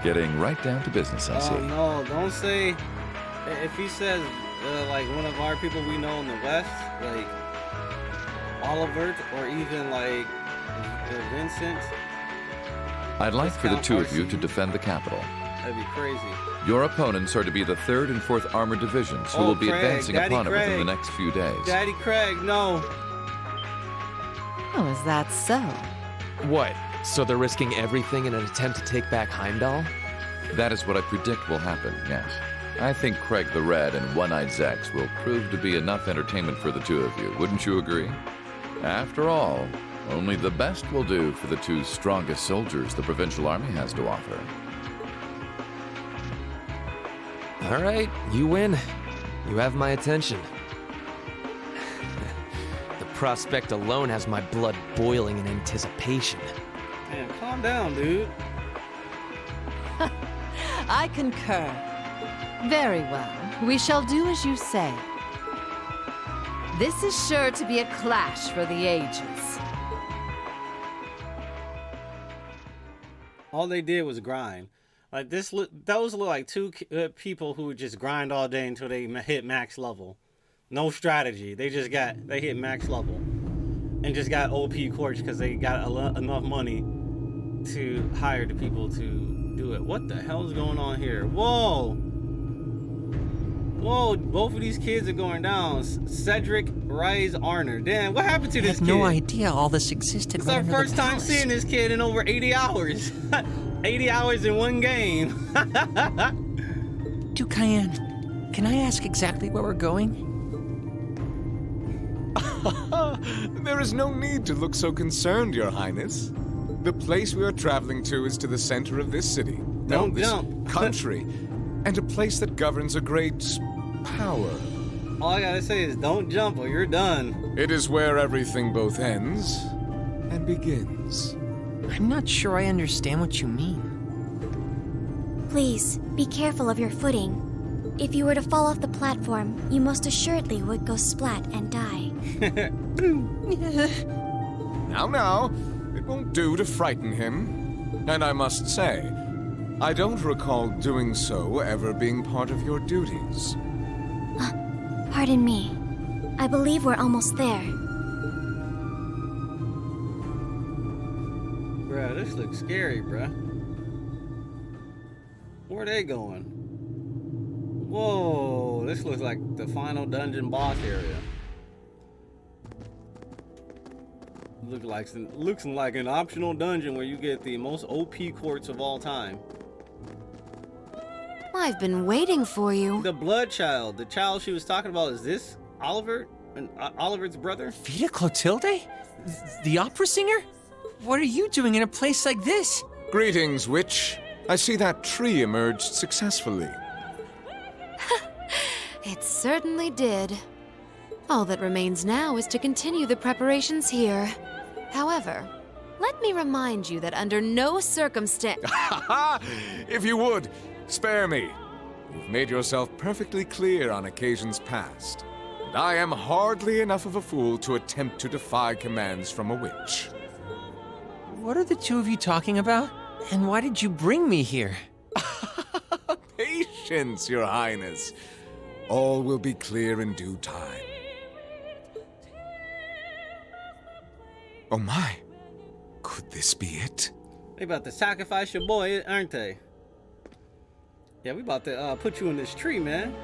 Getting right down to business, I see.
Oh no, don't say... If he says, like, one of our people we know in the West, like, Oliver, or even, like, Vincent...
I'd like for the two of you to defend the capital.
That'd be crazy.
Your opponents are to be the 3rd and 4th Armored Divisions, who will be advancing upon it within the next few days.
Daddy Craig, no.
Oh, is that so?
What? So they're risking everything in an attempt to take back Heimdall?
That is what I predict will happen, yes. I think Craig the Red and One-Eyed Zex will prove to be enough entertainment for the two of you. Wouldn't you agree? After all, only the best will do for the two strongest soldiers the Provincial Army has to offer.
All right, you win. You have my attention. The prospect alone has my blood boiling in anticipation.
Man, calm down, dude.
I concur. Very well. We shall do as you say. This is sure to be a clash for the ages.
All they did was grind. Like those look like two people who would just grind all day until they hit max level. No strategy. They hit max level and just got OP quartz because they got enough money to hire the people to do it. What the hell is going on here? Whoa! Whoa! Both of these kids are going down. Cedric, Rise, Arner. Damn, what happened to this kid?
I had no idea all this existed.
It's our first time seeing this kid in over 80 hours. 80 hours in one game.
Dukayan, can I ask exactly where we're going?
There is no need to look so concerned, Your Highness. The place we are traveling to is to the center of this city.
Don't
this
jump.
Country. And a place that governs a great power.
All I gotta say is don't jump or you're done.
It is where everything both ends and begins.
I'm not sure I understand what you mean.
Please, be careful of your footing. If you were to fall off the platform, you most assuredly would go splat and die.
Now, it won't do to frighten him. And I must say, I don't recall doing so ever being part of your duties.
Pardon me. I believe we're almost there.
Bruh, this looks scary, bruh. Where are they going? Whoa, this looks like the final dungeon boss area. Looks like an optional dungeon where you get the most OP quartz of all time.
I've been waiting for you.
The blood child, the child she was talking about, is this Oliver? And Oliver's brother?
Vida Clotilde? The opera singer? What are you doing in a place like this?
Greetings, witch. I see that tree emerged successfully.
It certainly did. All that remains now is to continue the preparations here. However, let me remind you that under no circumstance...
If you would, spare me. You've made yourself perfectly clear on occasions past. And I am hardly enough of a fool to attempt to defy commands from a witch.
What are the two of you talking about? And why did you bring me here?
Patience, Your Highness. All will be clear in due time. Oh my. Could this be it?
They about to sacrifice your boy, aren't they? Yeah, we about to put you in this tree, man.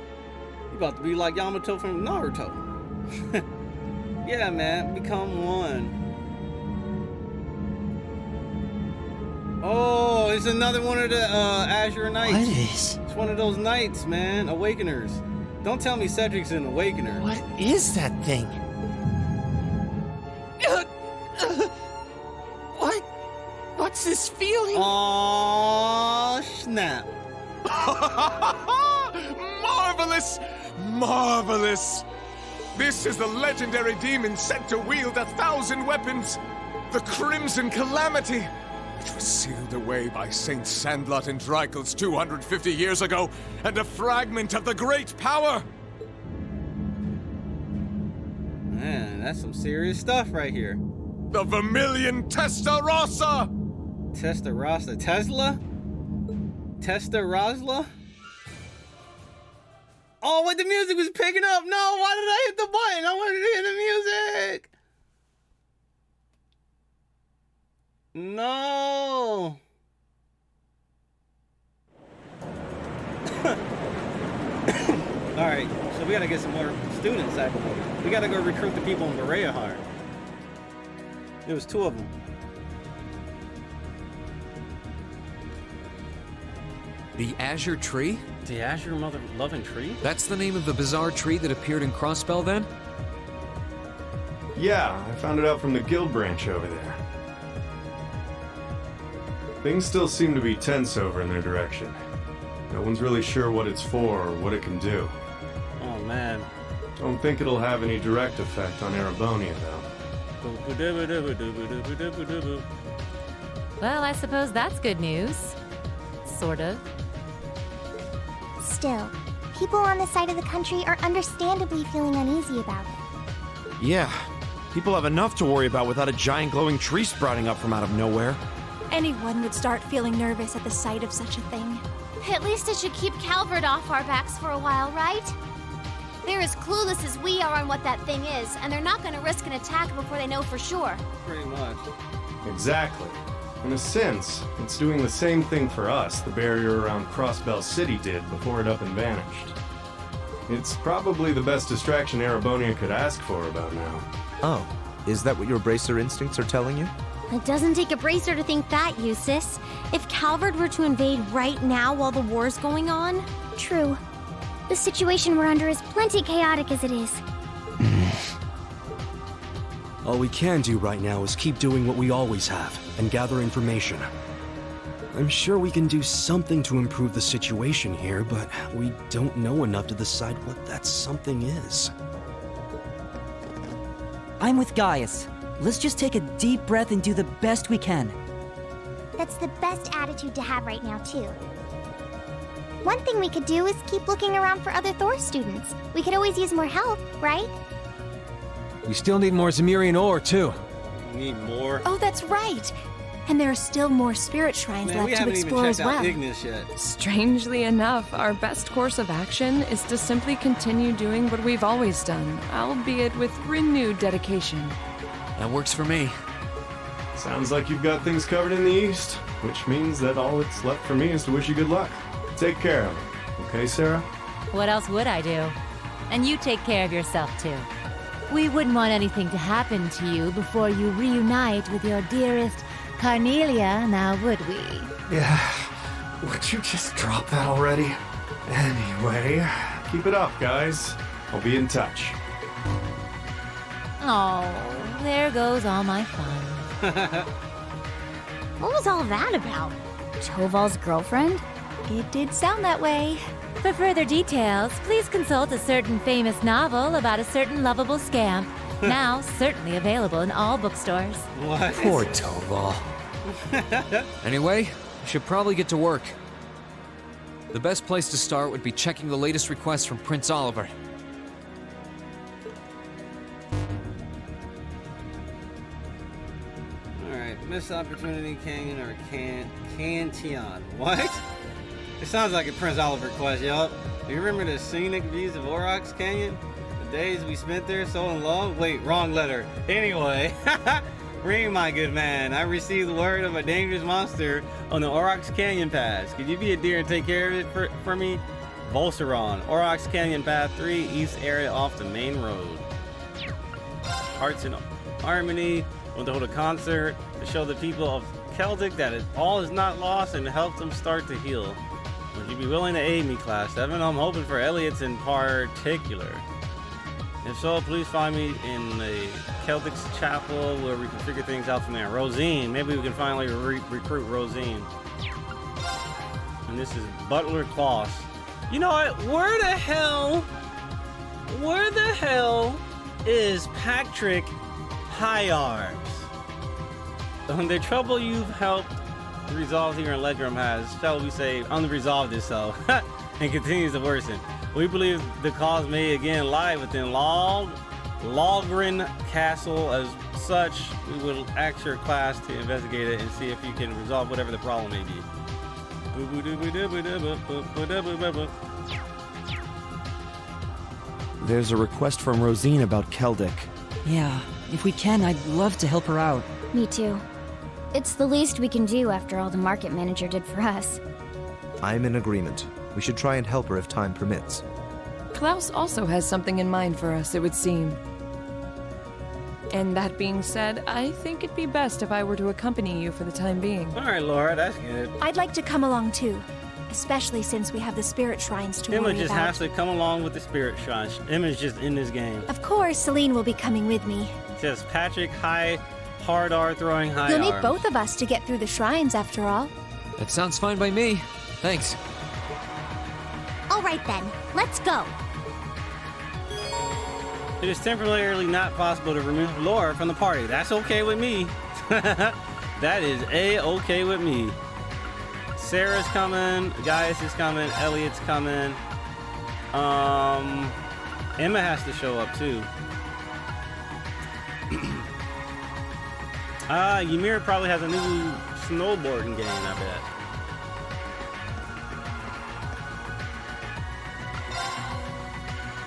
You about to be like Yamato from Naruto. Yeah, man, become one. Oh, it's another one of the Azure Knights.
What is?
It's one of those knights, man. Awakeners. Don't tell me Cedric's an Awakener.
What is that thing? What's this feeling?
Oh, snap.
Marvelous! Marvelous! This is the legendary demon sent to wield 1,000 weapons. The Crimson Calamity, which was sealed away by Saint Sandlot and Dreikel's 250 years ago, and a fragment of the great power.
Man, that's some serious stuff right here.
The Vermilion Testarossa!
Testarossa? Tesla? Testarossa? Oh, wait, the music was picking up. No, why did I hit the button? I wanted to hear the music. No. All right, so we gotta get some more students. We gotta go recruit the people in Berea Heart. There was 2 of them.
The Azure tree?
The Azure mother-loving tree?
That's the name of the bizarre tree that appeared in Crossbell then?
Yeah, I found it out from the guild branch over there. Things still seem to be tense over in their direction. No one's really sure what it's for or what it can do.
Oh, man.
Don't think it'll have any direct effect on Erebonia, though.
Well, I suppose that's good news. Sort of.
Still, people on this side of the country are understandably feeling uneasy about it.
Yeah, people have enough to worry about without a giant glowing tree sprouting up from out of nowhere.
Anyone would start feeling nervous at the sight of such a thing.
At least it should keep Calvert off our backs for a while, right? They're as clueless as we are on what that thing is, and they're not going to risk an attack before they know for sure.
Pretty much.
Exactly. In a sense, it's doing the same thing for us the barrier around Crossbell City did before it up and vanished. It's probably the best distraction Erebonia could ask for about now.
Oh, is that what your bracer instincts are telling you?
It doesn't take a bracer to think that, Eustace. If Calvert were to invade right now while the war's going on...
True. The situation we're under is plenty chaotic as it is.
All we can do right now is keep doing what we always have, and gather information. I'm sure we can do something to improve the situation here, but we don't know enough to decide what that something is.
I'm with Gaius. Let's just take a deep breath and do the best we can.
That's the best attitude to have right now, too. One thing we could do is keep looking around for other Thor students. We could always use more help, right?
We still need more Zemirian ore, too.
We need more.
Oh, that's right. And there are still more spirit shrines
Man,
left to explore as well.
We haven't even checked out Ignis yet.
Strangely enough, our best course of action is to simply continue doing what we've always done, albeit with renewed dedication.
That works for me.
Sounds like you've got things covered in the East, which means that all that's left for me is to wish you good luck. Take care of it. Okay, Sarah?
What else would I do? And you take care of yourself, too. We wouldn't want anything to happen to you before you reunite with your dearest Carnelia, now would we?
Yeah. Would you just drop that already? Anyway, keep it up, guys. I'll be in touch.
Oh, there goes all my fun.
What was all that about?
Toval's girlfriend?
It did sound that way.
For further details, please consult a certain famous novel about a certain lovable scamp. Now certainly available in all bookstores.
What?
Poor Toval. Anyway, we should probably get to work. The best place to start would be checking the latest requests from Prince Oliver.
Alright, missed opportunity canyon or Cantion. What? It sounds like a Prince Oliver quest, yup. Do you remember the scenic views of Aurochs Canyon? The days we spent there so in love? Wait, wrong letter. Anyway, ring, my good man. I received word of a dangerous monster on the Aurochs Canyon Pass. Could you be a dear and take care of it for me? Volseron, Aurochs Canyon Path 3, east area off the main road. Hearts in Harmony. Want to hold a concert to show the people of Celtic that all is not lost and help them start to heal. Would you be willing to aid me, Class 7? I'm hoping for Elliot's in particular. If so, please find me in the Celtics chapel where we can figure things out from there. Rosine, maybe we can finally recruit Rosine. And this is Butler Kloss. You know what? Where the hell is Patrick Hyards? The trouble you've helped resolve here in Ledrum has, shall we say, unresolved itself and continues to worsen. We believe the cause may again lie within Logren Castle. As such, we will ask your class to investigate it and see if you can resolve whatever the problem may be.
There's a request from Rosine about Keldic.
Yeah, if we can, I'd love to help her out.
Me too. It's the least we can do after all the market manager did for us.
I'm in agreement. We should try and help her if time permits.
Klaus also has something in mind for us, it would seem. And that being said, I think it'd be best if I were to accompany you for the time being.
All right, Laura, that's good.
I'd like to come along too, especially since we have the spirit shrines to
Emma
worry
just
about.
has to come along with the spirit shrines. Emma's just in this game.
Of course, Celine will be coming with me.
It says Patrick hard R throwing high
You'll need
arms.
both of us to get through the shrines, after all.
That sounds fine by me. Thanks.
All right then, let's go.
It is temporarily not possible to remove Laura from the party. That's okay with me. That is A-okay with me. Sarah's coming. Gaius is coming. Elliot's coming. Emma has to show up too. Ymir probably has a new snowboarding game, I bet.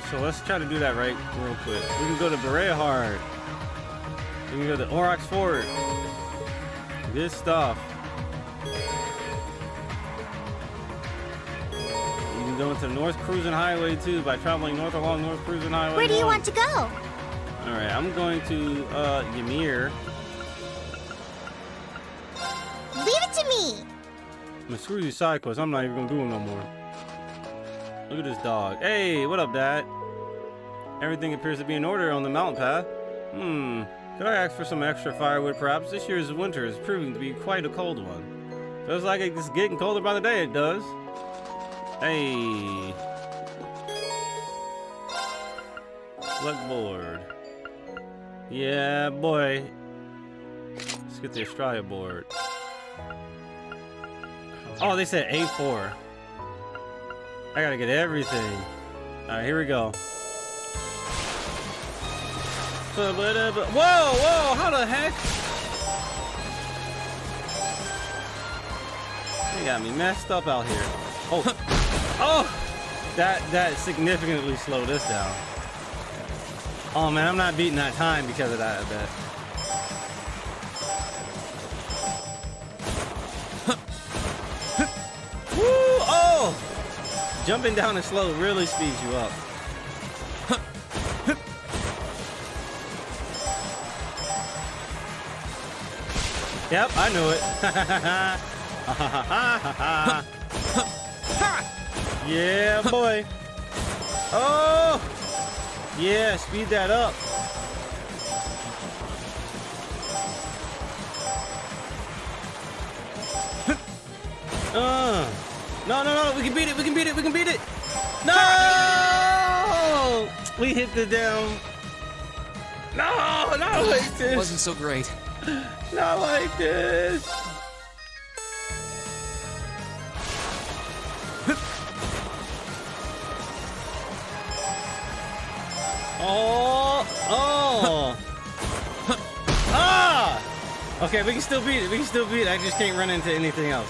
So let's try to do that right real quick. We can go to Berehard. We can go to Aurochs Fort. Good stuff. You can go into North Cruising Highway too by traveling north along North Cruising Highway.
Where do you want to go?
Alright, I'm going to Ymir.
Leave it to me.
I'm gonna screw these side quests. I'm not even gonna do them no more. Look at this dog. Hey, what up, Dad? Everything appears to be in order on the mountain path. Could I ask for some extra firewood, perhaps? This year's winter is proving to be quite a cold one. Feels like it's getting colder by the day, it does. Hey. Select board. Yeah, boy. Let's get the Australia board. Oh, they said A4. I gotta get everything. Alright, here we go. Whoa, whoa, how the heck? They got me messed up out here. Oh, oh! That significantly slowed us down. Oh man, I'm not beating that time because of that, I bet. Woo! Oh! Jumping down and slow really speeds you up. Yep, I knew it. Yeah, boy. Oh! Yeah, speed that up. No, we can beat it, we can beat it, we can beat it. No! We hit the down. No, not like this.
Wasn't so great.
Not like this. Oh. Ah! Okay, we can still beat it. We can still beat it. I just can't run into anything else.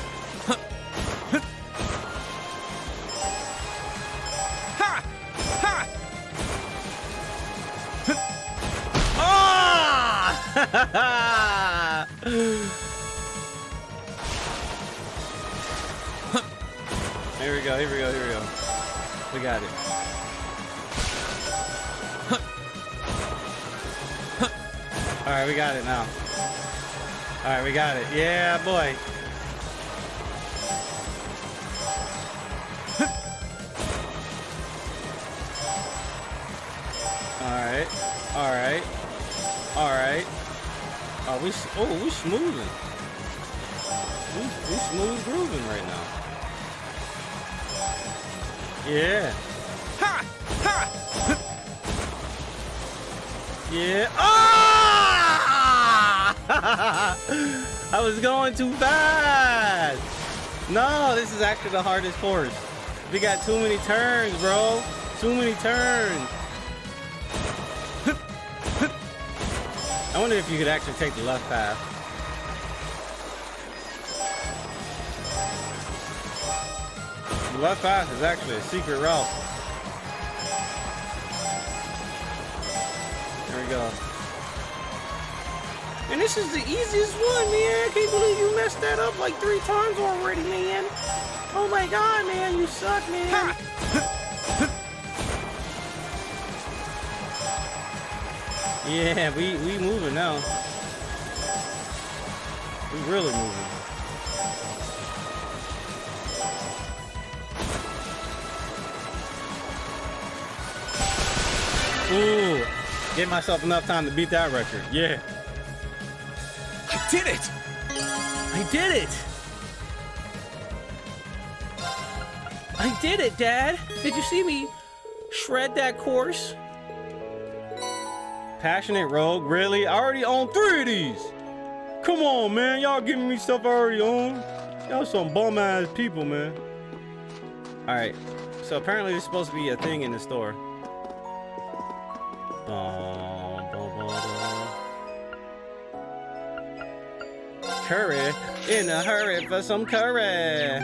Here we go, here we go, here we go. We got it. Alright, we got it now. Alright, we got it. Yeah, boy. Alright. Alright. Alright. Oh, we smoothing. We smooth grooving right now. Yeah. Ha! Ha! Yeah. Ah! I was going too fast. No, this is actually the hardest course. We got too many turns, bro. Too many turns. I wonder if you could actually take the left path. The left path is actually a secret route. There we go. And this is the easiest one, man. I can't believe you messed that up like 3 times already, man. Oh my god, man, you suck, man. Yeah, we moving now. We really moving. Ooh, give myself enough time to beat that record. Yeah.
I did it!
I did it! I did it, Dad! Did you see me shred that course? Passionate Rogue, really? I already own 3 of these! Come on, man, y'all giving me stuff I already own? Y'all some bum-ass people, man. Alright, so apparently there's supposed to be a thing in the store. Curry, in a hurry for some curry.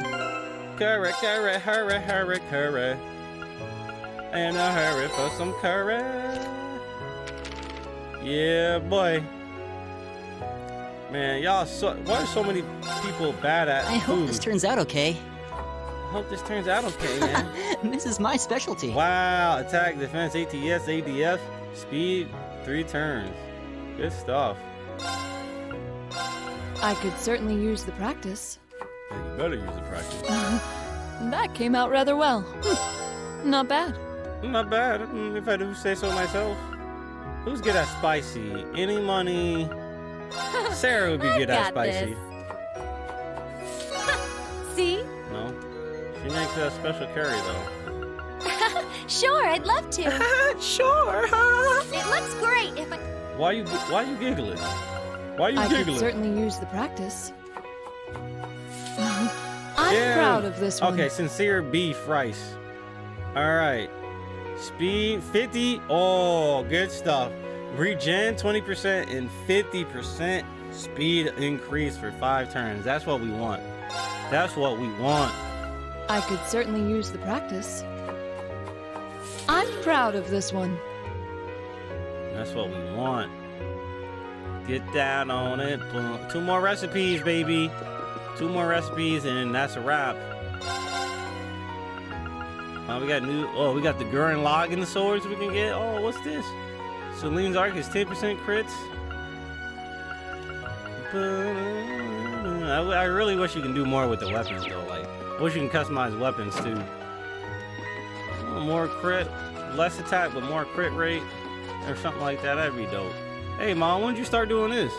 Curry, curry, hurry, hurry, curry. In a hurry for some curry. Yeah, boy. Man, y'all, why are so many people bad at
I hope
food?
this turns out okay.
I hope this turns out okay, man.
This is my specialty.
Wow, attack, defense, ATS, ADF, speed, 3 turns. Good stuff.
I could certainly use the practice.
Yeah, you better use the practice.
That came out rather well. Not bad.
Not bad, if I do say so myself. Who's good at spicy? Any money? Sarah would be good at spicy.
See?
No. She makes a special curry, though.
Sure, I'd love to.
Sure.
It looks great if I...
Why you giggling? Why you
I
giggling?
could certainly use the practice. I'm proud of this one.
Okay, sincere beef rice. All right. Speed 50. Oh, good stuff. Regen 20% and 50% speed increase for 5 turns. That's what we want. That's what we want.
I could certainly use the practice. I'm proud of this one.
That's what we want. Get down on it. Boom. 2 more recipes, baby. 2 more recipes, and that's a wrap. We got we got the Gurren Lagann swords we can get. Oh, what's this? Celine's Arc is 10% crits. I really wish you can do more with the weapons, though. Like, I wish you can customize weapons, too. More crit, less attack, but more crit rate, or something like that. That'd be dope. Hey, Mom, when did you start doing this?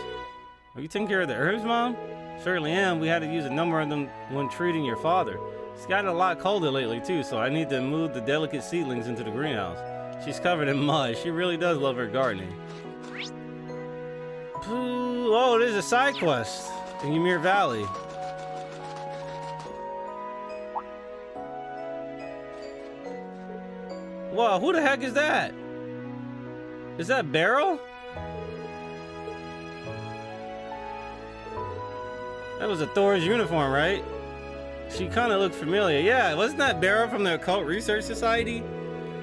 Are you taking care of the herbs, Mom? Certainly am. We had to use a number of them when treating your father. It's gotten a lot colder lately, too, so I need to move the delicate seedlings into the greenhouse. She's covered in mud. She really does love her gardening. Oh, there's a side quest in Ymir Valley. Wow, who the heck is that? Is that Beryl? That was a Thor's uniform, right? She kind of looked familiar. Yeah, wasn't that Beryl from the Occult Research Society?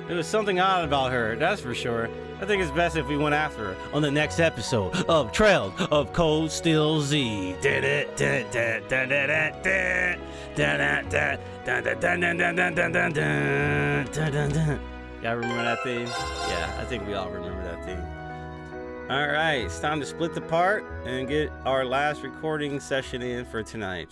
There was something odd about her, that's for sure. I think it's best if we went after her on the next episode of Trails of Cold Steel Z. Y'all remember that thing? Yeah, I think we all remember that thing. All right, it's time to split the part and get our last recording session in for tonight.